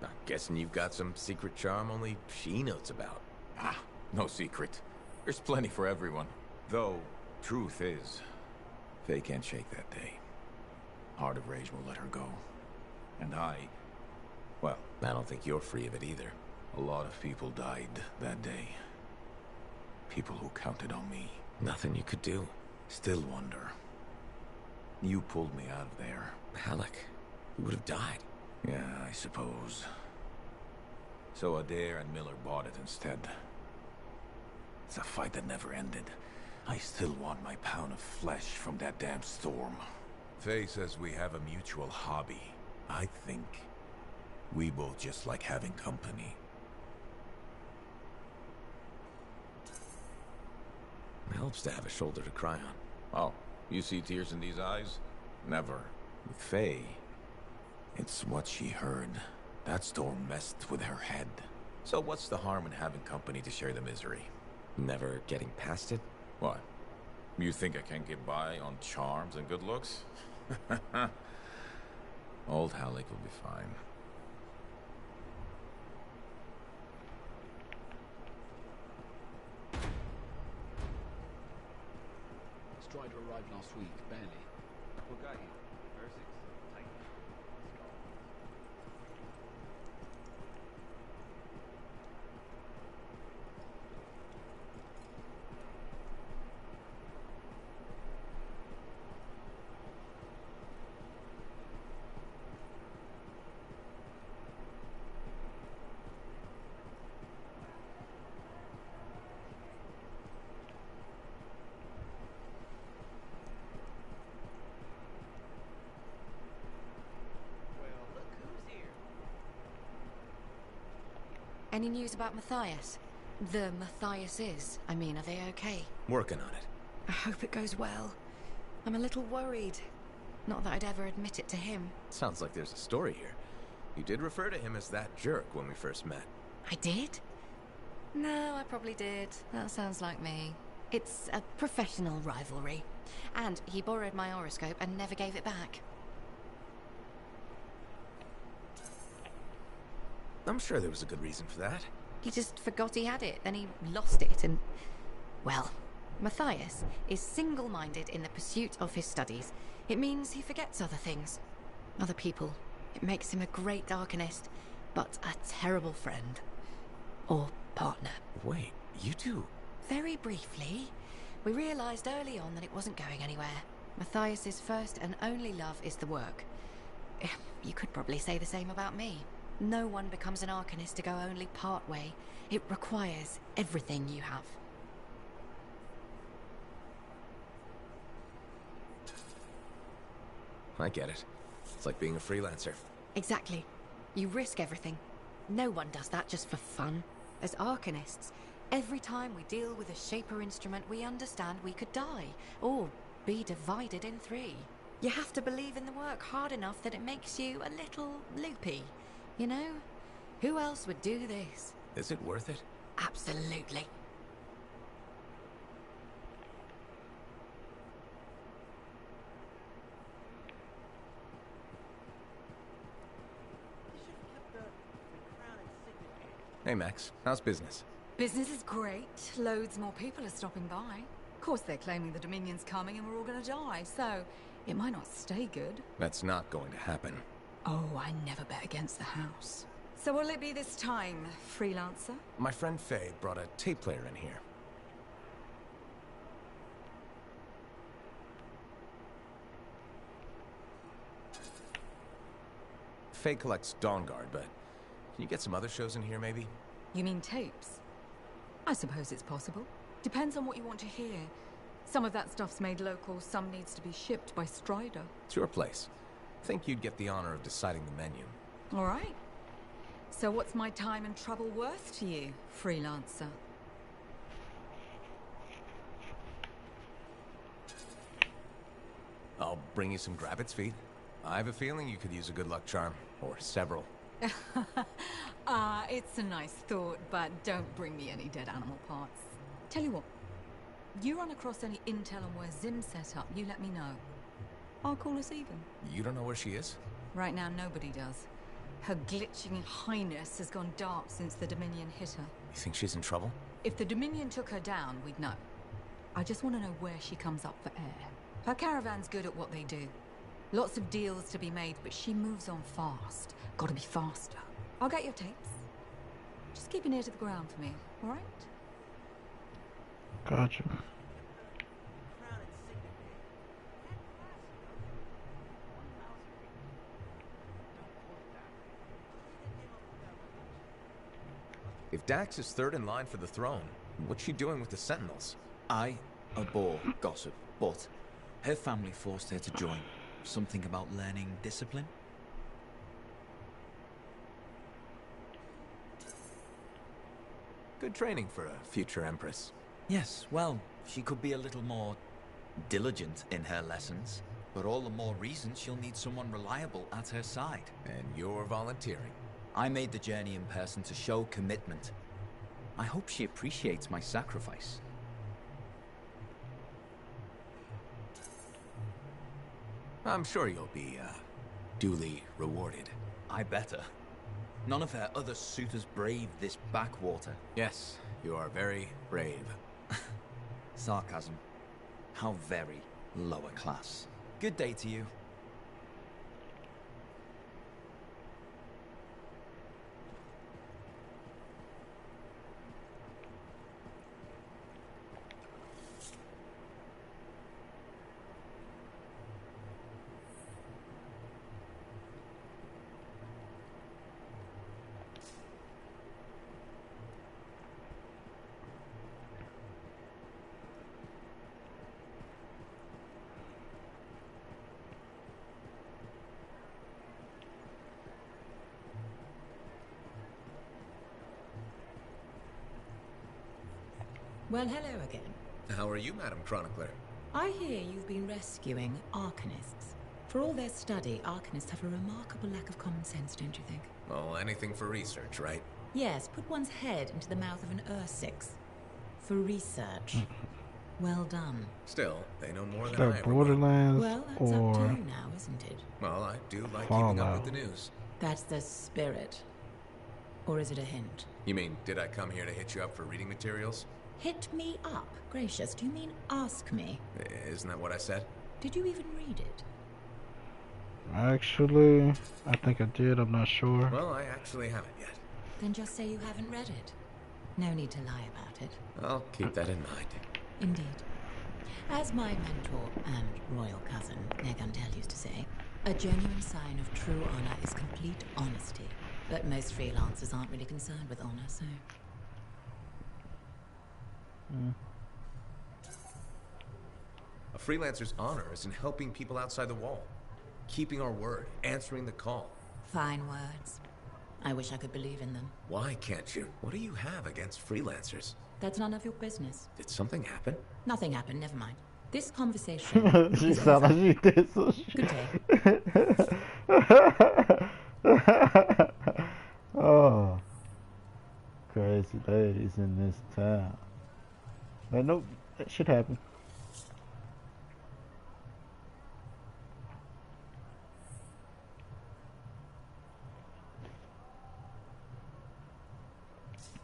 I'm guessing you've got some secret charm only she knows about. Ah, no secret. There's plenty for everyone. Though, truth is, Faye can't shake that day. Heart of Rage will let her go. And well, I don't think you're free of it either. a lot of people died that day. People who counted on me. Nothing you could do. Still wonder. You pulled me out of there. Halleck, you would have died. Yeah, I suppose. So Adair and Miller bought it instead. It's a fight that never ended. I still want my pound of flesh from that damn storm. Faye says we have a mutual hobby. I think we both just like having company. It helps to have a shoulder to cry on. Oh, you see tears in these eyes? Never. With Faye, it's what she heard. That storm messed with her head. So what's the harm in having company to share the misery? Never getting past it? What? You think I can get by on charms and good looks? Old Halleck will be fine. Strider arrived last week, barely. What got you? Versix? Titan? Any news about Matthias? The Matthiases. I mean, are they okay? Working on it. I hope it goes well. I'm a little worried. Not that I'd ever admit it to him. Sounds like there's a story here. You did refer to him as that jerk when we first met. I did? No, I probably did. That sounds like me. It's a professional rivalry. And he borrowed my horoscope and never gave it back. I'm sure there was a good reason for that. He just forgot he had it, then he lost it, and... Well, Matthias is single-minded in the pursuit of his studies. It means he forgets other things. Other people. It makes him a great Arcanist, but a terrible friend. Or partner. Wait, you two? Very briefly. We realized early on that it wasn't going anywhere. Matthias's first and only love is the work. You could probably say the same about me. No one becomes an Arcanist to go only part way. It requires everything you have. I get it. It's like being a freelancer. Exactly. You risk everything. No one does that just for fun. As Arcanists, every time we deal with a Shaper instrument, we understand we could die, or be divided in three. You have to believe in the work hard enough that it makes you a little loopy. You know? Who else would do this? Is it worth it? Absolutely. Hey Max, how's business? Business is great. Loads more people are stopping by. Of course they're claiming the Dominion's coming and we're all gonna die, so it might not stay good. That's not going to happen. Oh, I never bet against the house. So what'll it be this time, freelancer? My friend Faye brought a tape player in here. Faye collects Dawn Guard, but can you get some other shows in here, maybe? You mean tapes? I suppose it's possible. Depends on what you want to hear. Some of that stuff's made local, some needs to be shipped by Strider. It's your place. Think you'd get the honor of deciding the menu. All right. So what's my time and trouble worth to you, freelancer? I'll bring you some Grabbit's feet. I have a feeling you could use a good luck charm. Or several. It's a nice thought, but don't bring me any dead animal parts. Tell you what, you run across any intel on where Zim's set up, you let me know. I'll call us even. You don't know where she is? Right now, nobody does. Her glitching highness has gone dark since the Dominion hit her. You think she's in trouble? If the Dominion took her down, we'd know. I just want to know where she comes up for air. Her caravan's good at what they do. Lots of deals to be made, but she moves on fast. Gotta be faster. I'll get your tapes. Just keep an ear to the ground for me, all right? Gotcha. Dax is third in line for the throne. What's she doing with the Sentinels? I abhor gossip, but her family forced her to join. Something about learning discipline? Good training for a future Empress. Yes, well, she could be a little more diligent in her lessons, but all the more reason she'll need someone reliable at her side. And you're volunteering. I made the journey in person to show commitment. I hope she appreciates my sacrifice. I'm sure you'll be, duly rewarded. I better. None of her other suitors braved this backwater. Yes, you are very brave. Sarcasm. How very lower class. Good day to you. Well, hello again. How are you, Madam Chronicler? I hear you've been rescuing Arcanists. For all their study, Arcanists have a remarkable lack of common sense, don't you think? Well, anything for research, right? Yes, put one's head into the mouth of an Ursix. For research. Well done. Still, they know more Is than I that ever will. Borderlands Well, that's or up to you now, isn't it? Well, I do like keeping up Fallout? with the news. That's the spirit. Or is it a hint? You mean, did I come here to hit you up for reading materials? Hit me up? Gracious, do you mean ask me? Isn't that what I said? Did you even read it? Actually, I think I did. I'm not sure. Well, I actually haven't yet. Then just say you haven't read it. No need to lie about it. I'll keep that in mind. Indeed. As my mentor and royal cousin, Negantel, used to say, a genuine sign of true honor is complete honesty. But most freelancers aren't really concerned with honor, so... A freelancer's honor is in helping people outside the wall. Keeping our word, answering the call. Fine words. I wish I could believe in them. Why can't you? What do you have against freelancers? That's none of your business. Did something happen? Nothing happened, never mind. This conversation She is sound like over. she did some Good shit. Oh, crazy ladies in this town. But nope, that shit happened.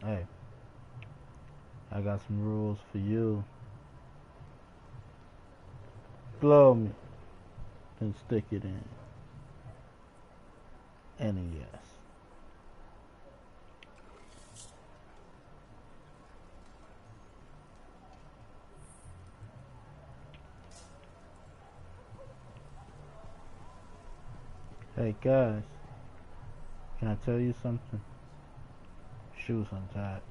Hey, I got some rules for you. Blow me and stick it in. Any yes. Hey guys, can I tell you something? Shoes untied.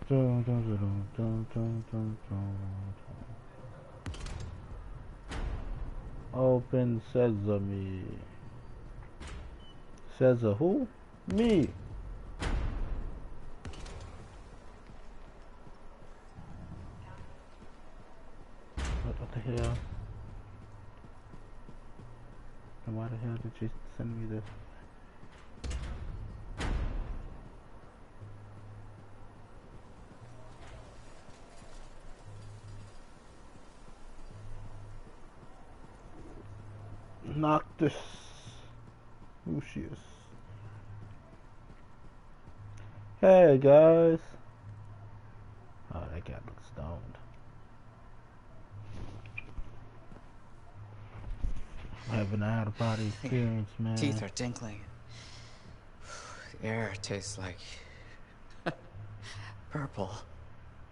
Dun, dun, dun, dun, dun, dun, dun, dun. Open sesame. Sesa who? Me. What the hell? And why the hell did you send me this? Noctis Lucius. Hey guys. Oh, that guy looks stoned. I'm having an out of body experience, man. Teeth are tinkling. The air tastes like purple.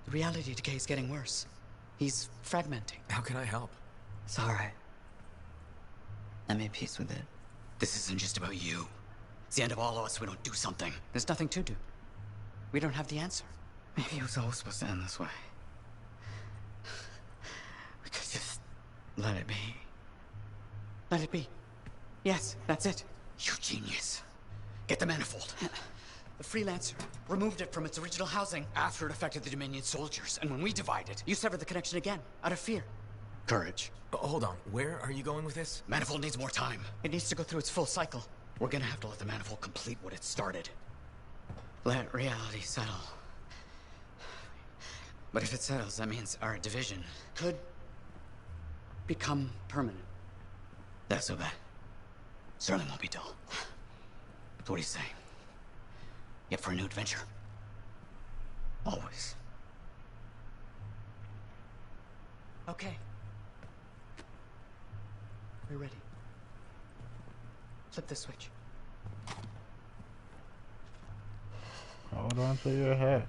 The reality decay is getting worse. He's fragmenting. How can I help? It's alright. I made peace with it. This isn't just about you. It's the end of all of us if we don't do something. There's nothing to do. We don't have the answer. Maybe it was always supposed to end this way. We could just let it be. Let it be. Yes, that's it. You genius. Get the manifold. The freelancer removed it from its original housing after it affected the Dominion soldiers. And when we divided, you severed the connection again, out of fear. Courage. Hold on, where are you going with this? Manifold needs more time. It needs to go through its full cycle. We're gonna have to let the manifold complete what it started. Let reality settle. But if it settles, that means our division could become permanent. That's so bad. Certainly won't be dull. So what do you say? Yep for a new adventure? Always. Okay. We're ready. Flip the switch. Hold on to your hats.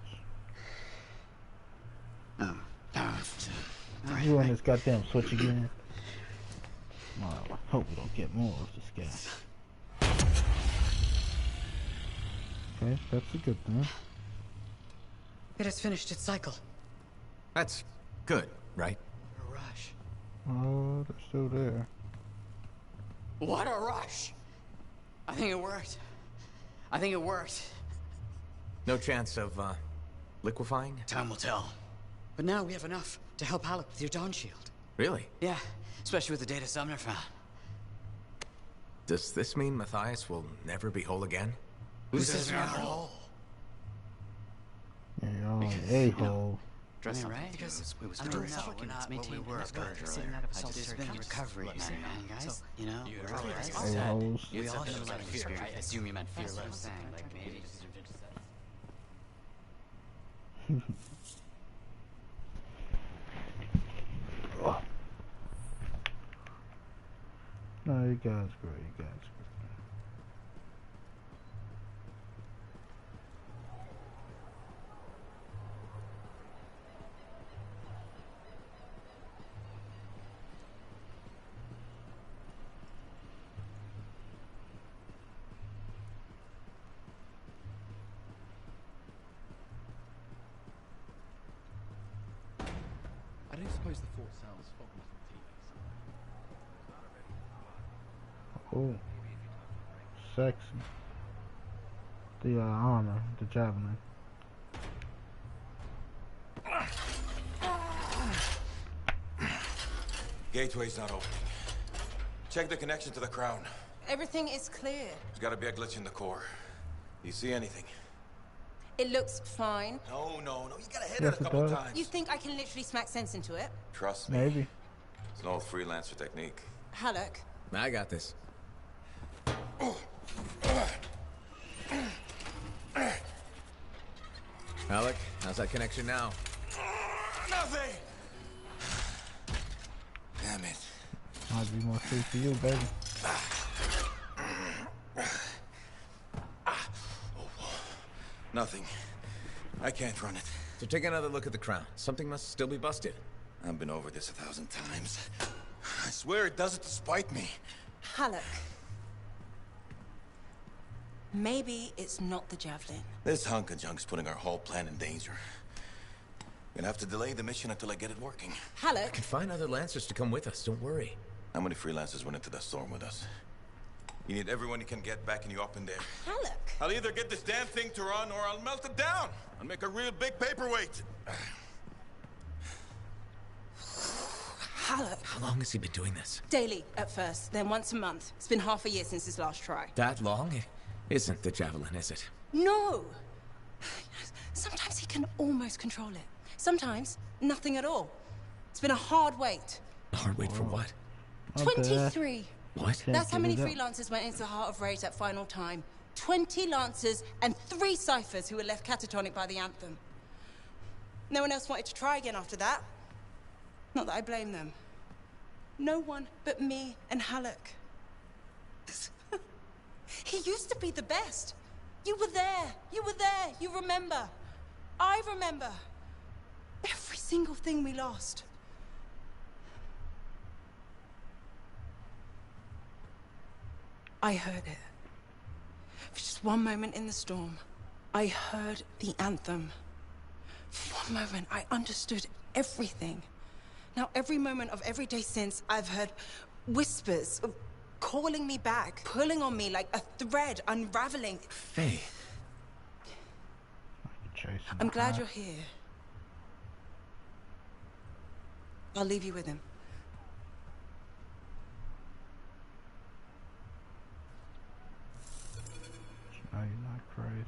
You on this goddamn switch again? Oh, I hope we don't get more of this guy. Okay, that's a good thing. It has finished its cycle. That's good, right? A rush. Oh, they're still there. What a rush! I think it worked. I think it worked. No chance of, liquefying? Time will tell. But now we have enough to help Halleck with your Dawn Shield. Really? Yeah, especially with the data Sumner found. Does this mean Matthias will never be whole again? Who says we're not whole? Yeah, y'all a-hole. Dress right? Because it was we're not what we were there's been recovery, man, guys. You know, A-holes. we all have a lot of fear. I assume you meant fearless. Like maybe just No, you guys great. You guys great. I don't suppose the fort sells foggy TVs. Oh, sexy. The armor, the javelin. Gateway's not opening. Check the connection to the crown. Everything is clear. There's gotta be a glitch in the core. Do you see anything? It looks fine. No. You gotta hit it a couple times. You think I can literally smack sense into it? Trust me. Maybe. It's an old freelancer technique. Halleck. I got this. Alec, how's that connection now? Nothing! Damn it. Might be more free for you, baby. Nothing. I can't run it. So take another look at the crown. Something must still be busted. I've been over this 1,000 times. I swear it does it to spite me. Halleck. Maybe it's not the javelin. This hunk of junk's putting our whole plan in danger. Gonna have to delay the mission until I get it working. I Halleck. can find other Lancers to come with us, don't worry. How many freelancers went into that storm with us? You need everyone you can get backing you up in there. Halleck. I'll either get this damn thing to run or I'll melt it down and make a real big paperweight. Halleck. How long has he been doing this? Daily at first, then once a month. It's been half a year since his last try. That long? It isn't the javelin, is it? No! Sometimes he can almost control it. Sometimes, nothing at all. It's been a hard wait. A hard wait for what? 23. What? That's how many freelancers went into the Heart of Rage that final time. 20 Lancers and 3 Ciphers who were left catatonic by the Anthem. No one else wanted to try again after that. Not that I blame them. No one but me and Halleck. He used to be the best. You were there. You were there. You remember. I remember. Every single thing we lost. I heard it. For just one moment in the storm, I heard the anthem. For one moment, I understood everything. Now, every moment of every day since, I've heard whispers calling me back, pulling on me like a thread unraveling. Faye. I'm glad you're here. I'll leave you with him. No, you're not crazy.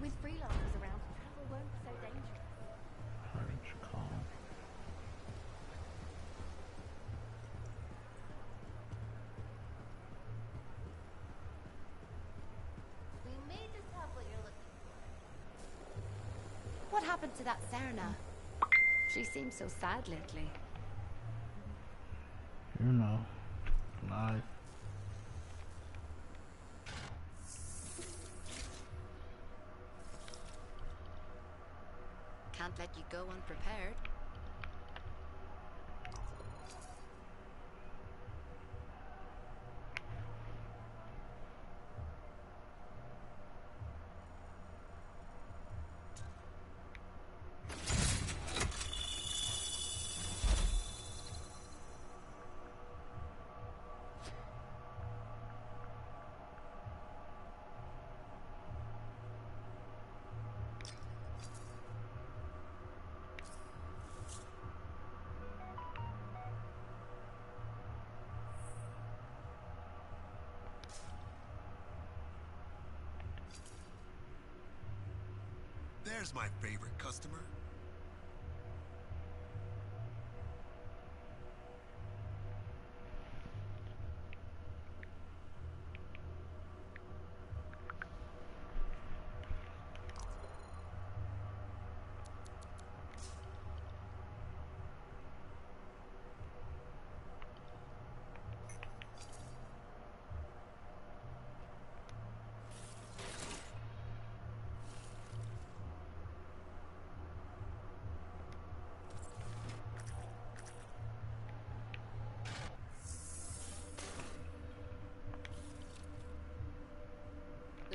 With freelancers around, travel won't be so dangerous. Courage, calm. We may just have what you're looking for. What happened to that Serena? She seems so sad lately. You know, life. Can't let you go unprepared. There's my favorite customer.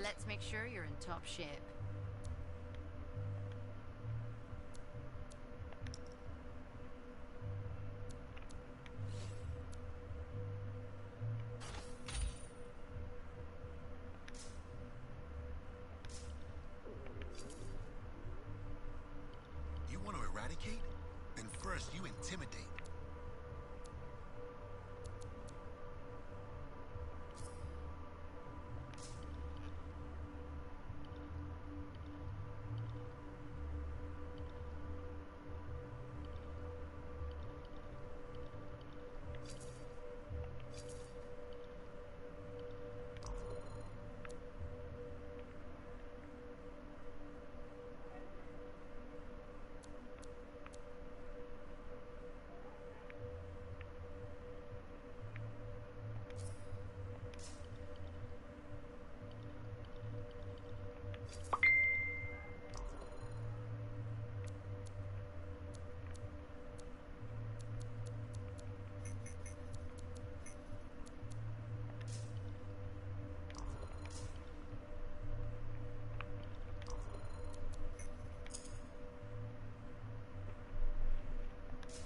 Let's make sure you're in top shape. You want to eradicate? Then first you intimidate.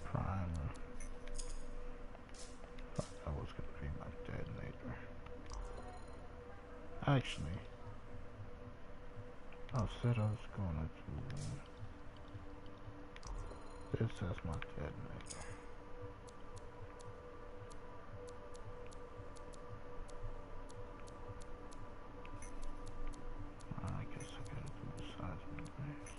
Primer. Thought that was gonna be my detonator. Actually, I said I was gonna do this as my detonator. I guess I gotta do the size of my base.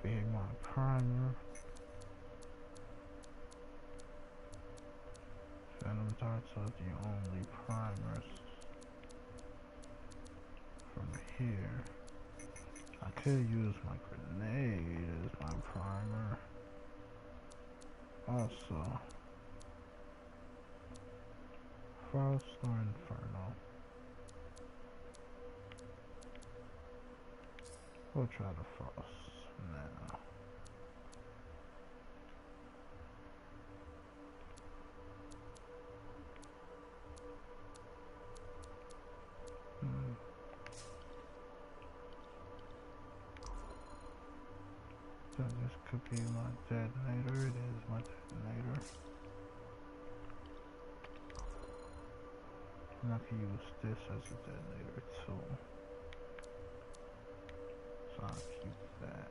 be my primer. Venom darts are the only primers from here. I could use my grenade as my primer. Also, Frost or Inferno. We'll try the Frost now. So this could be my detonator. It is my detonator. And I can use this as a detonator too. So I'll keep that.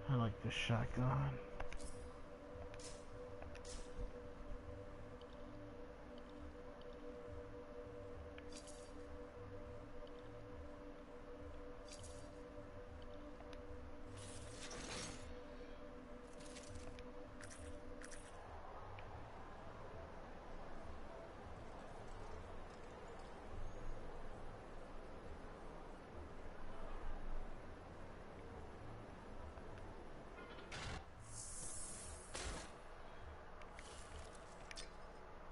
I like the shotgun.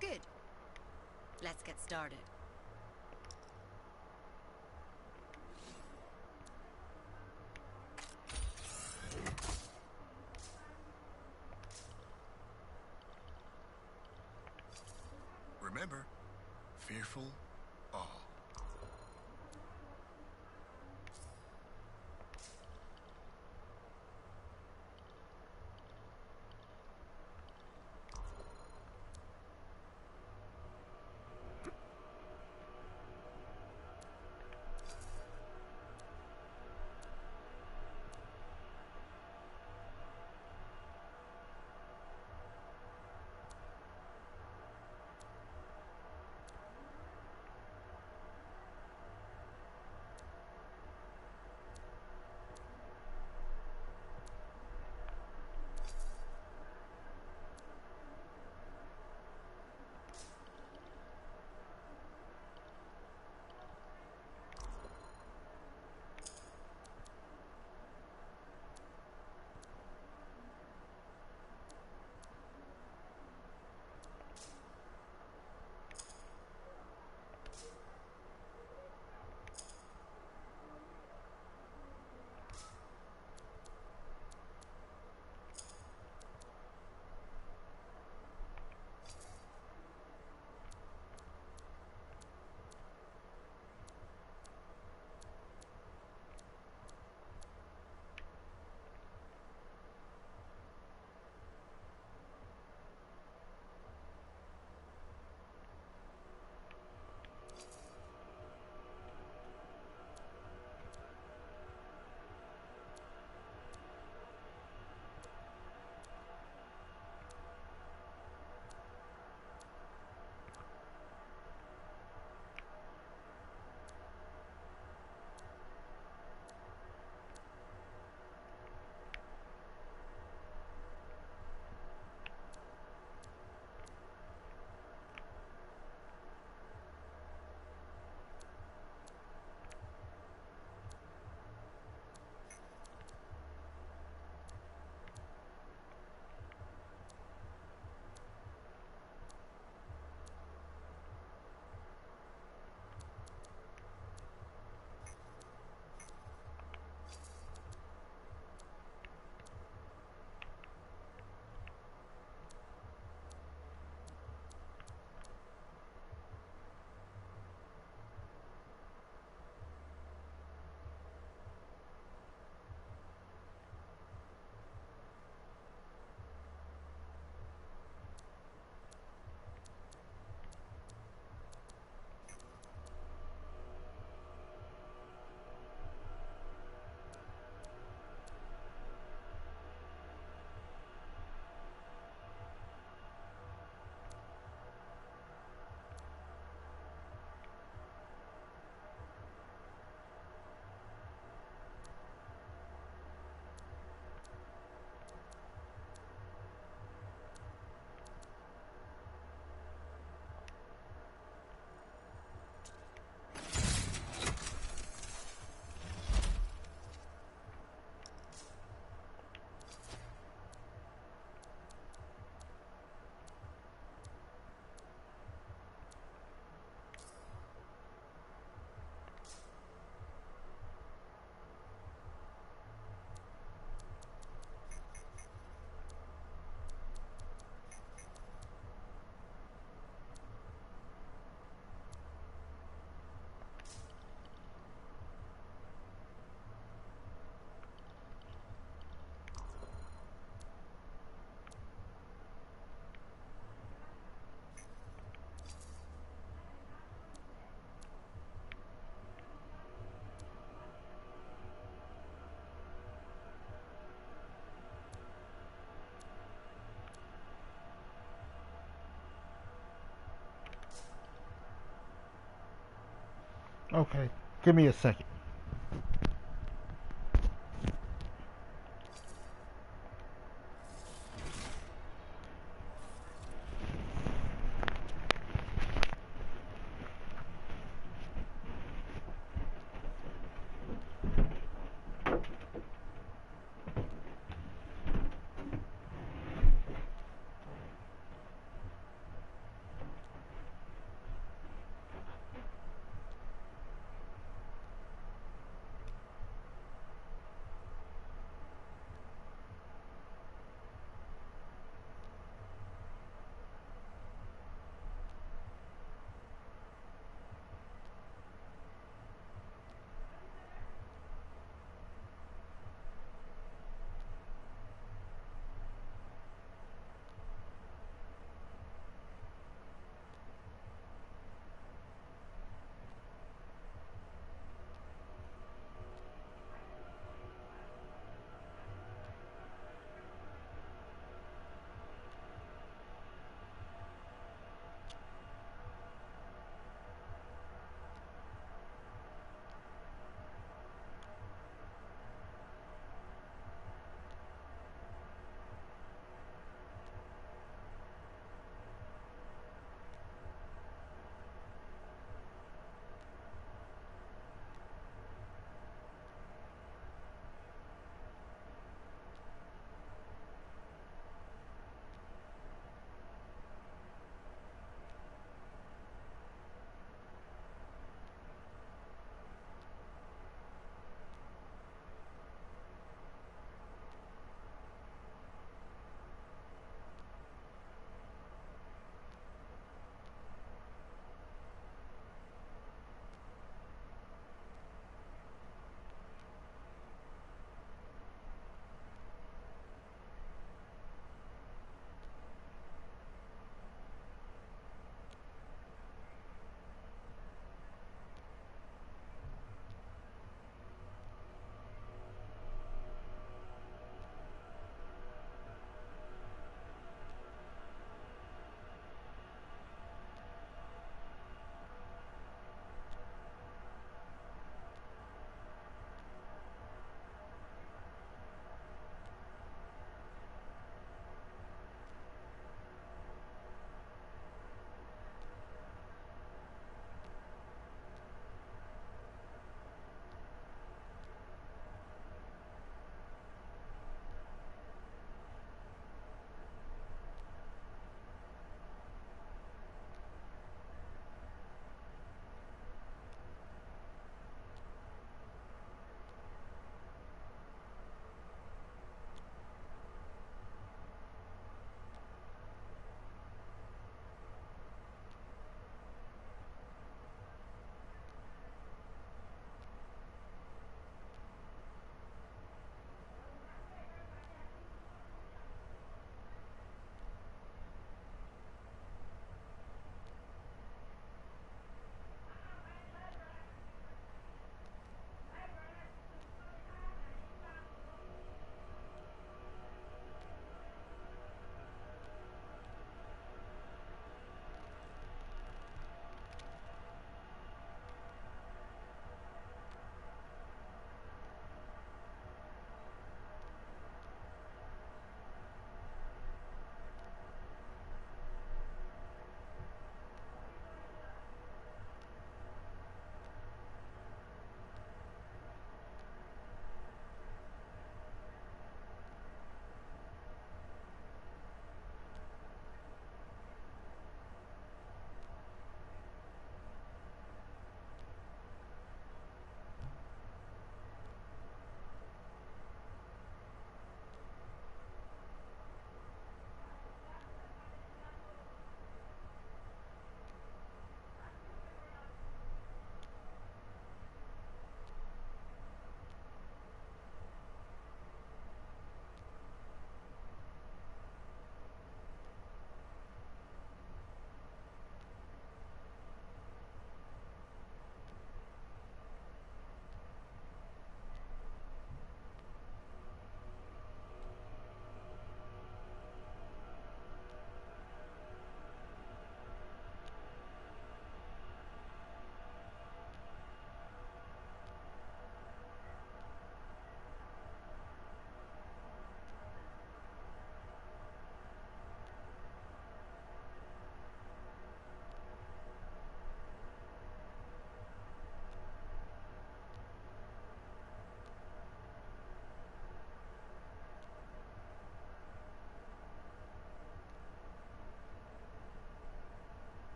Good. Let's get started. Remember, fearful awe. Okay, give me a second.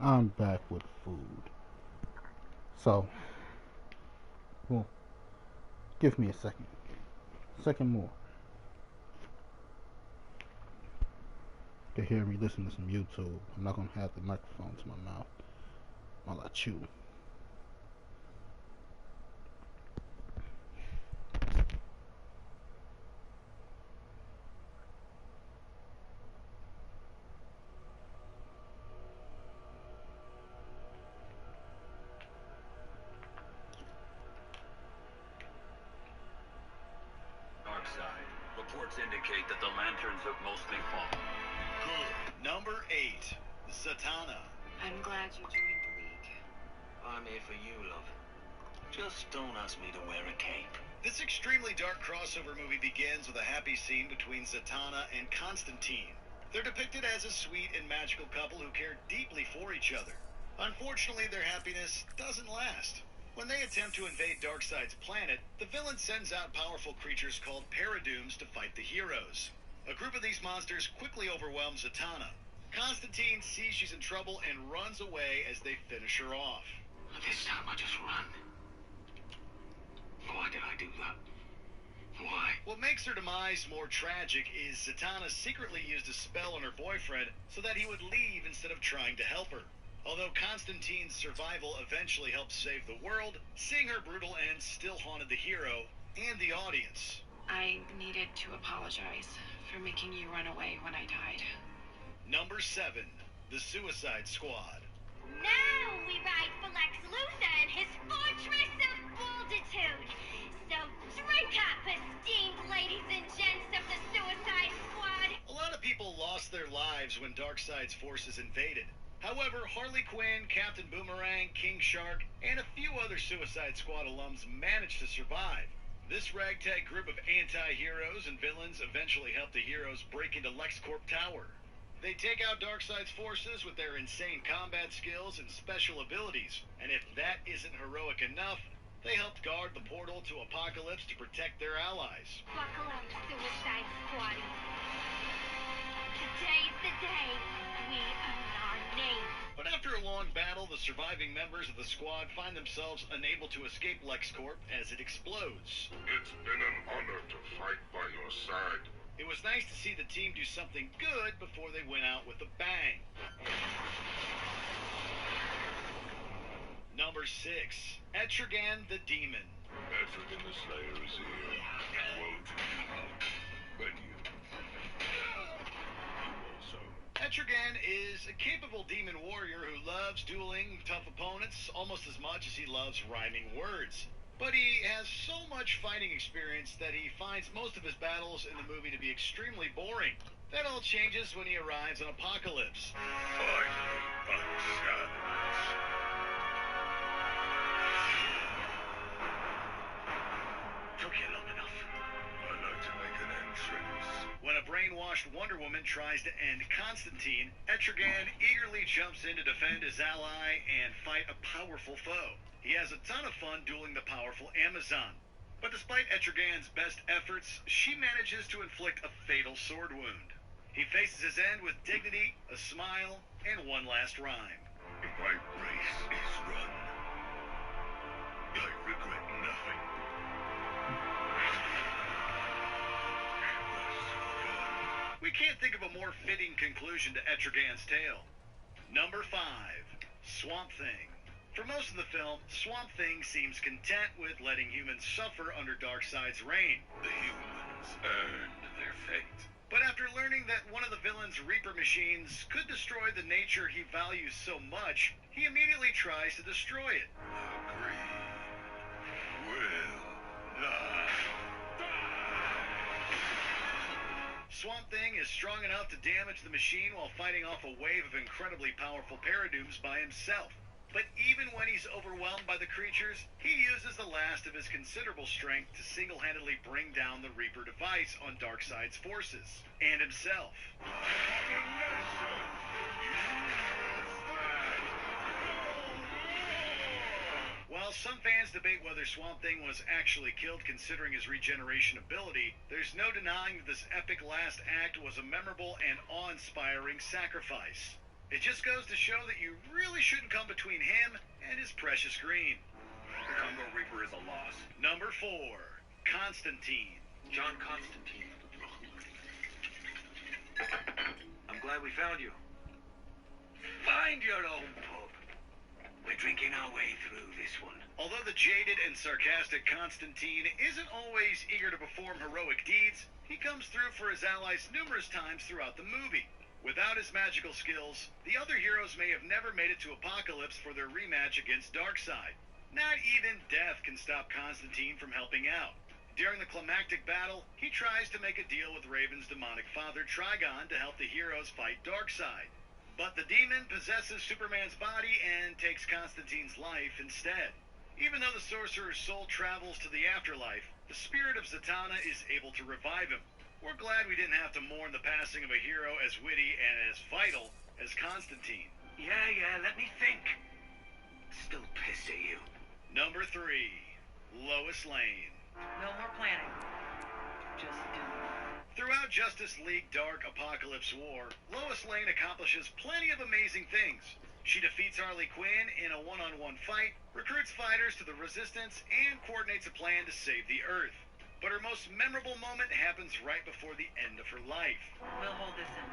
I'm back with food. So, well, give me a second. Second more. To hear me listen to some YouTube. I'm not gonna have the microphone to my mouth while I chew. Darkside. Reports indicate that the lanterns have mostly fallen. Good. Number 8. Zatanna. I'm glad you joined the League. I'm here for you, love. Just don't ask me to wear a cape. This extremely dark crossover movie begins with a happy scene between Zatanna and Constantine. They're depicted as a sweet and magical couple who care deeply for each other. Unfortunately, their happiness doesn't last. When they attempt to invade Darkseid's planet, the villain sends out powerful creatures called Paradooms to fight the heroes. A group of these monsters quickly overwhelms Zatanna. Constantine sees she's in trouble and runs away as they finish her off. This time I just ran. Why did I do that? Why? What makes her demise more tragic is Zatanna secretly used a spell on her boyfriend so that he would leave instead of trying to help her. Although Constantine's survival eventually helped save the world, seeing her brutal end still haunted the hero and the audience. I needed to apologize for making you run away when I died. Number 7. The Suicide Squad. Now we ride for Lex Luthor and his fortress of multitude. So drink up, esteemed ladies and gents of the Suicide Squad. A lot of people lost their lives when Darkseid's forces invaded. However, Harley Quinn, Captain Boomerang, King Shark, and a few other Suicide Squad alums managed to survive. This ragtag group of anti-heroes and villains eventually helped the heroes break into LexCorp Tower. They take out Darkseid's forces with their insane combat skills and special abilities, and if that isn't heroic enough, they helped guard the portal to Apocalypse to protect their allies. Buckle up, Suicide Squaddy. Today's the day we own our name. But after a long battle, the surviving members of the squad find themselves unable to escape LexCorp as it explodes. It's been an honor to fight by your side. It was nice to see the team do something good before they went out with a bang. Number 6. Etrigan the Demon. Etrigan the Slayer is here. Woe to you. But you also. Etrigan is a capable demon warrior who loves dueling tough opponents almost as much as he loves rhyming words. But he has so much fighting experience that he finds most of his battles in the movie to be extremely boring. That all changes when he arrives on Apocalypse. Took you long enough. I'd like to make an entrance. When a brainwashed Wonder Woman tries to end Constantine, Etrigan eagerly jumps in to defend his ally and fight a powerful foe. He has a ton of fun dueling the powerful Amazon. But despite Etrigan's best efforts, she manages to inflict a fatal sword wound. He faces his end with dignity, a smile, and one last rhyme. My race is run. I regret nothing. We can't think of a more fitting conclusion to Etrigan's tale. Number 5. Swamp Thing. For most of the film, Swamp Thing seems content with letting humans suffer under Darkseid's reign. The humans earned their fate. But after learning that one of the villain's Reaper machines could destroy the nature he values so much, he immediately tries to destroy it. Swamp Thing is strong enough to damage the machine while fighting off a wave of incredibly powerful Paradooms by himself. But even when he's overwhelmed by the creatures, he uses the last of his considerable strength to single-handedly bring down the Reaper device on Darkseid's forces, and himself. While some fans debate whether Swamp Thing was actually killed considering his regeneration ability, there's no denying that this epic last act was a memorable and awe-inspiring sacrifice. It just goes to show that you really shouldn't come between him and his precious green. The Congo Reaper is a loss. Number 4, Constantine. John Constantine. I'm glad we found you. Find your own pub. We're drinking our way through this one. Although the jaded and sarcastic Constantine isn't always eager to perform heroic deeds, he comes through for his allies numerous times throughout the movie. Without his magical skills, the other heroes may have never made it to Apocalypse for their rematch against Darkseid. Not even death can stop Constantine from helping out. During the climactic battle, he tries to make a deal with Raven's demonic father, Trigon, to help the heroes fight Darkseid. But the demon possesses Superman's body and takes Constantine's life instead. Even though the sorcerer's soul travels to the afterlife, the spirit of Zatanna is able to revive him. We're glad we didn't have to mourn the passing of a hero as witty and as vital as Constantine. Yeah, let me think. Still pissed at you. Number 3, Lois Lane. No more planning. Just do it. Throughout Justice League Dark Apocalypse War, Lois Lane accomplishes plenty of amazing things. She defeats Harley Quinn in a one-on-one fight, recruits fighters to the Resistance, and coordinates a plan to save the Earth. But her most memorable moment happens right before the end of her life. We'll hold this in.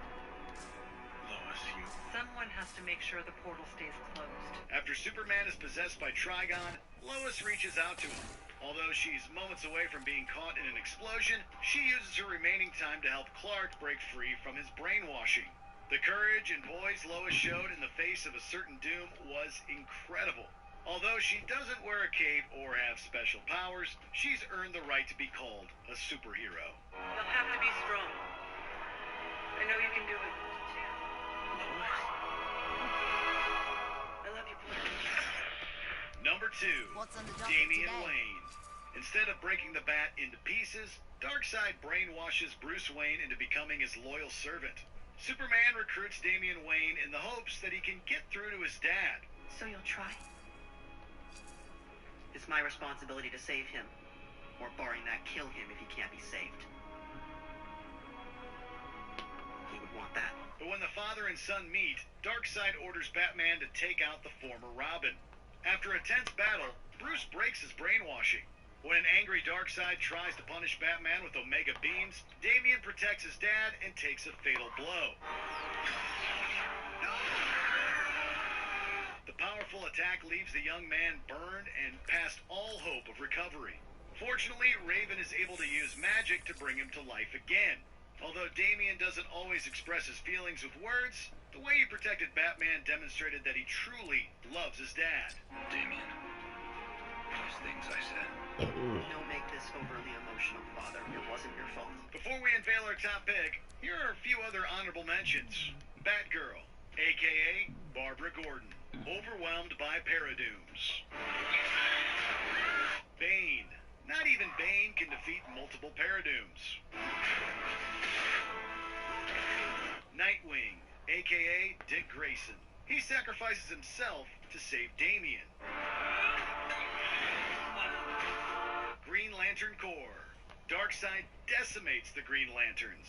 Lois, you... Someone has to make sure the portal stays closed. After Superman is possessed by Trigon, Lois reaches out to him. Although she's moments away from being caught in an explosion, she uses her remaining time to help Clark break free from his brainwashing. The courage and poise Lois showed in the face of a certain doom was incredible. Although she doesn't wear a cape or have special powers, she's earned the right to be called a superhero. You'll have to be strong. I know you can do it. Lois? I love you, Clark. Number 2, What's on the docket Damian today? Wayne. Instead of breaking the bat into pieces, Darkseid brainwashes Bruce Wayne into becoming his loyal servant. Superman recruits Damian Wayne in the hopes that he can get through to his dad. So you'll try? It's my responsibility to save him. Or barring that, kill him if he can't be saved. He would want that. But when the father and son meet, Darkseid orders Batman to take out the former Robin. After a tense battle, Bruce breaks his brainwashing. When an angry Darkseid tries to punish Batman with Omega beams, Damian protects his dad and takes a fatal blow. The powerful attack leaves the young man burned and past all hope of recovery. Fortunately, Raven is able to use magic to bring him to life again. Although Damian doesn't always express his feelings with words, the way he protected Batman demonstrated that he truly loves his dad. Damian. Those things I said. Don't make this overly emotional, Father. It wasn't your fault. Before we unveil our top pick, here are a few other honorable mentions. Batgirl, a.k.a. Barbara Gordon, overwhelmed by paradooms. Bane. Not even Bane can defeat multiple paradooms. Nightwing, a.k.a. Dick Grayson. He sacrifices himself to save Damian. Green Lantern Corps. Darkseid decimates the Green Lanterns.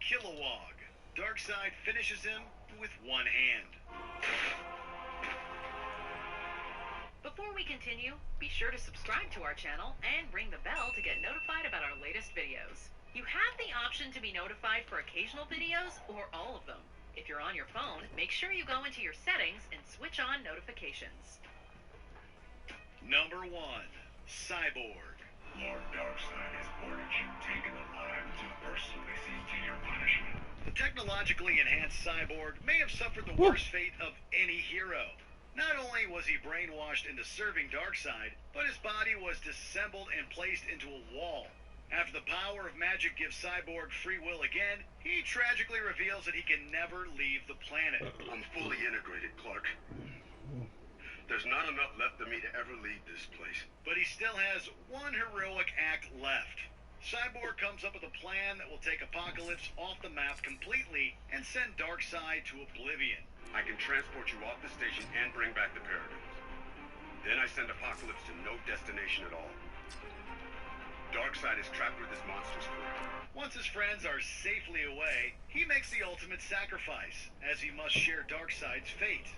Kilowog. Darkseid finishes him with one hand. Before we continue, be sure to subscribe to our channel and ring the bell to get notified about our latest videos. You have the option to be notified for occasional videos or all of them. If you're on your phone, make sure you go into your settings and switch on notifications. Number 1, Cyborg. Lord Darkseid has ordered you taken alive to personally see to your punishment. The technologically enhanced Cyborg may have suffered the worst fate of any hero. Not only was he brainwashed into serving Darkseid, but his body was disassembled and placed into a wall. After the power of magic gives Cyborg free will again, he tragically reveals that he can never leave the planet. I'm fully integrated, Clark. There's not enough left of me to ever leave this place. But he still has one heroic act left. Cyborg comes up with a plan that will take Apocalypse off the map completely and send Darkseid to oblivion. I can transport you off the station and bring back the Paradox. Then I send Apocalypse to no destination at all. Darkseid is trapped with his monsters crew. Once his friends are safely away, he makes the ultimate sacrifice, as he must share Darkseid's fate.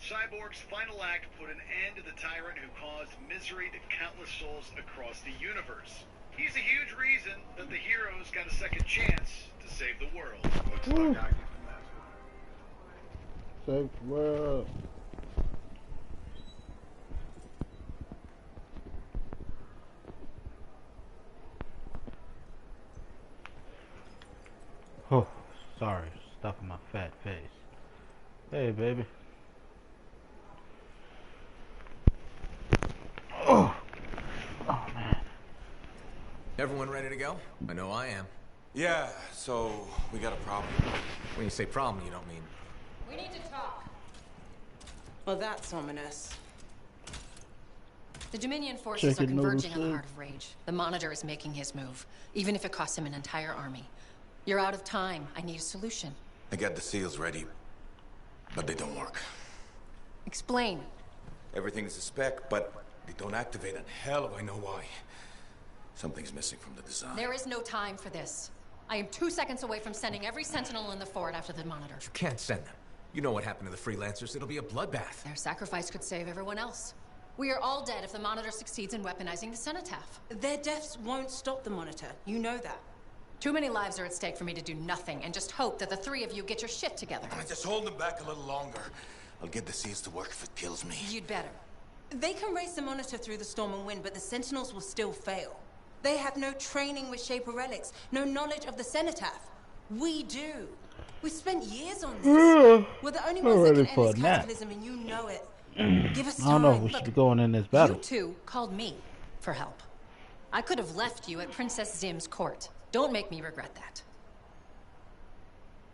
Cyborg's final act put an end to the tyrant who caused misery to countless souls across the universe. He's a huge reason that the heroes got a second chance to save the world. Save the world. Oh, sorry, stuck in my fat face. Hey, baby. Oh, oh man. Everyone ready to go? I know I am. Yeah, so we got a problem. When you say problem, you don't mean... We need to talk. Well, that's ominous. The Dominion forces are Chicken converging on the noodle Heart of Rage. The Monitor is making his move, even if it costs him an entire army. You're out of time. I need a solution. I got the seals ready, but they don't work. Explain. Everything is a spec, but they don't activate, and hell if I know why. Something's missing from the design. There is no time for this. I am 2 seconds away from sending every Sentinel in the fort after the Monitor. You can't send them. You know what happened to the freelancers. It'll be a bloodbath. Their sacrifice could save everyone else. We are all dead if the Monitor succeeds in weaponizing the Cenotaph. Their deaths won't stop the Monitor. You know that. Too many lives are at stake for me to do nothing and just hope that the three of you get your shit together. Just hold them back a little longer. I'll get the seals to work if it kills me. You'd better. They can race the Monitor through the storm and win, but the Sentinels will still fail. They have no training with Shaper relics, no knowledge of the Cenotaph. We do. We spent years on this. We're the only ones that can end this cataclysm, and you know it. Give us time. I don't know if we should be going in this battle. You two called me for help. I could have left you at Princess Zim's court. Don't make me regret that.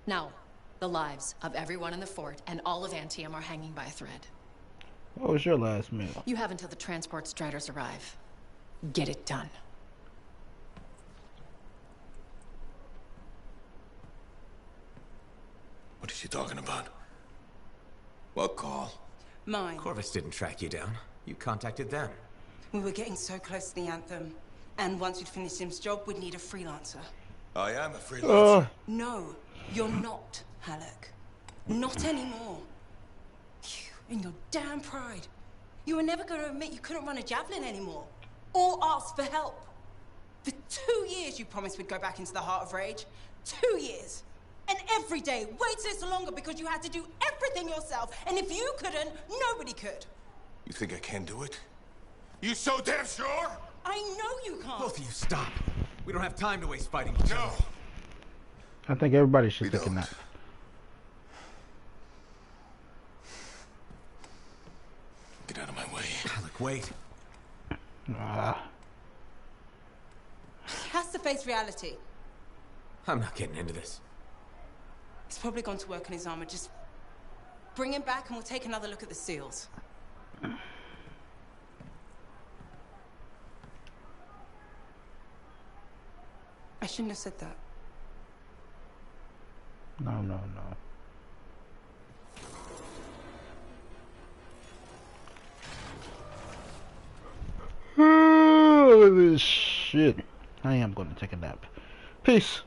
Now, the lives of everyone in the fort and all of Anthem are hanging by a thread. What was your last meal? You have until the transport striders arrive. Get it done. What is she talking about? What call? Mine. Corvus didn't track you down. You contacted them. We were getting so close to the Anthem. And once we'd finished Sim's job, we'd need a freelancer. I am a freelancer. No, you're not, Halleck. Not anymore. You and your damn pride. You were never going to admit you couldn't run a javelin anymore. Or ask for help. For 2 years you promised we'd go back into the Heart of Rage. 2 years. And every day, wait this longer because you had to do everything yourself. And if you couldn't, nobody could. You think I can do it? You so damn sure? I know you can't. Both of you stop. We don't have time to waste fighting each other. I think everybody should take a nap. Get out of my way. Look, wait. He has to face reality. I'm not getting into this. He's probably gone to work on his armor. Just bring him back and we'll take another look at the seals. I shouldn't have said that. No, no, no. Oh, this shit. I am going to take a nap. Peace.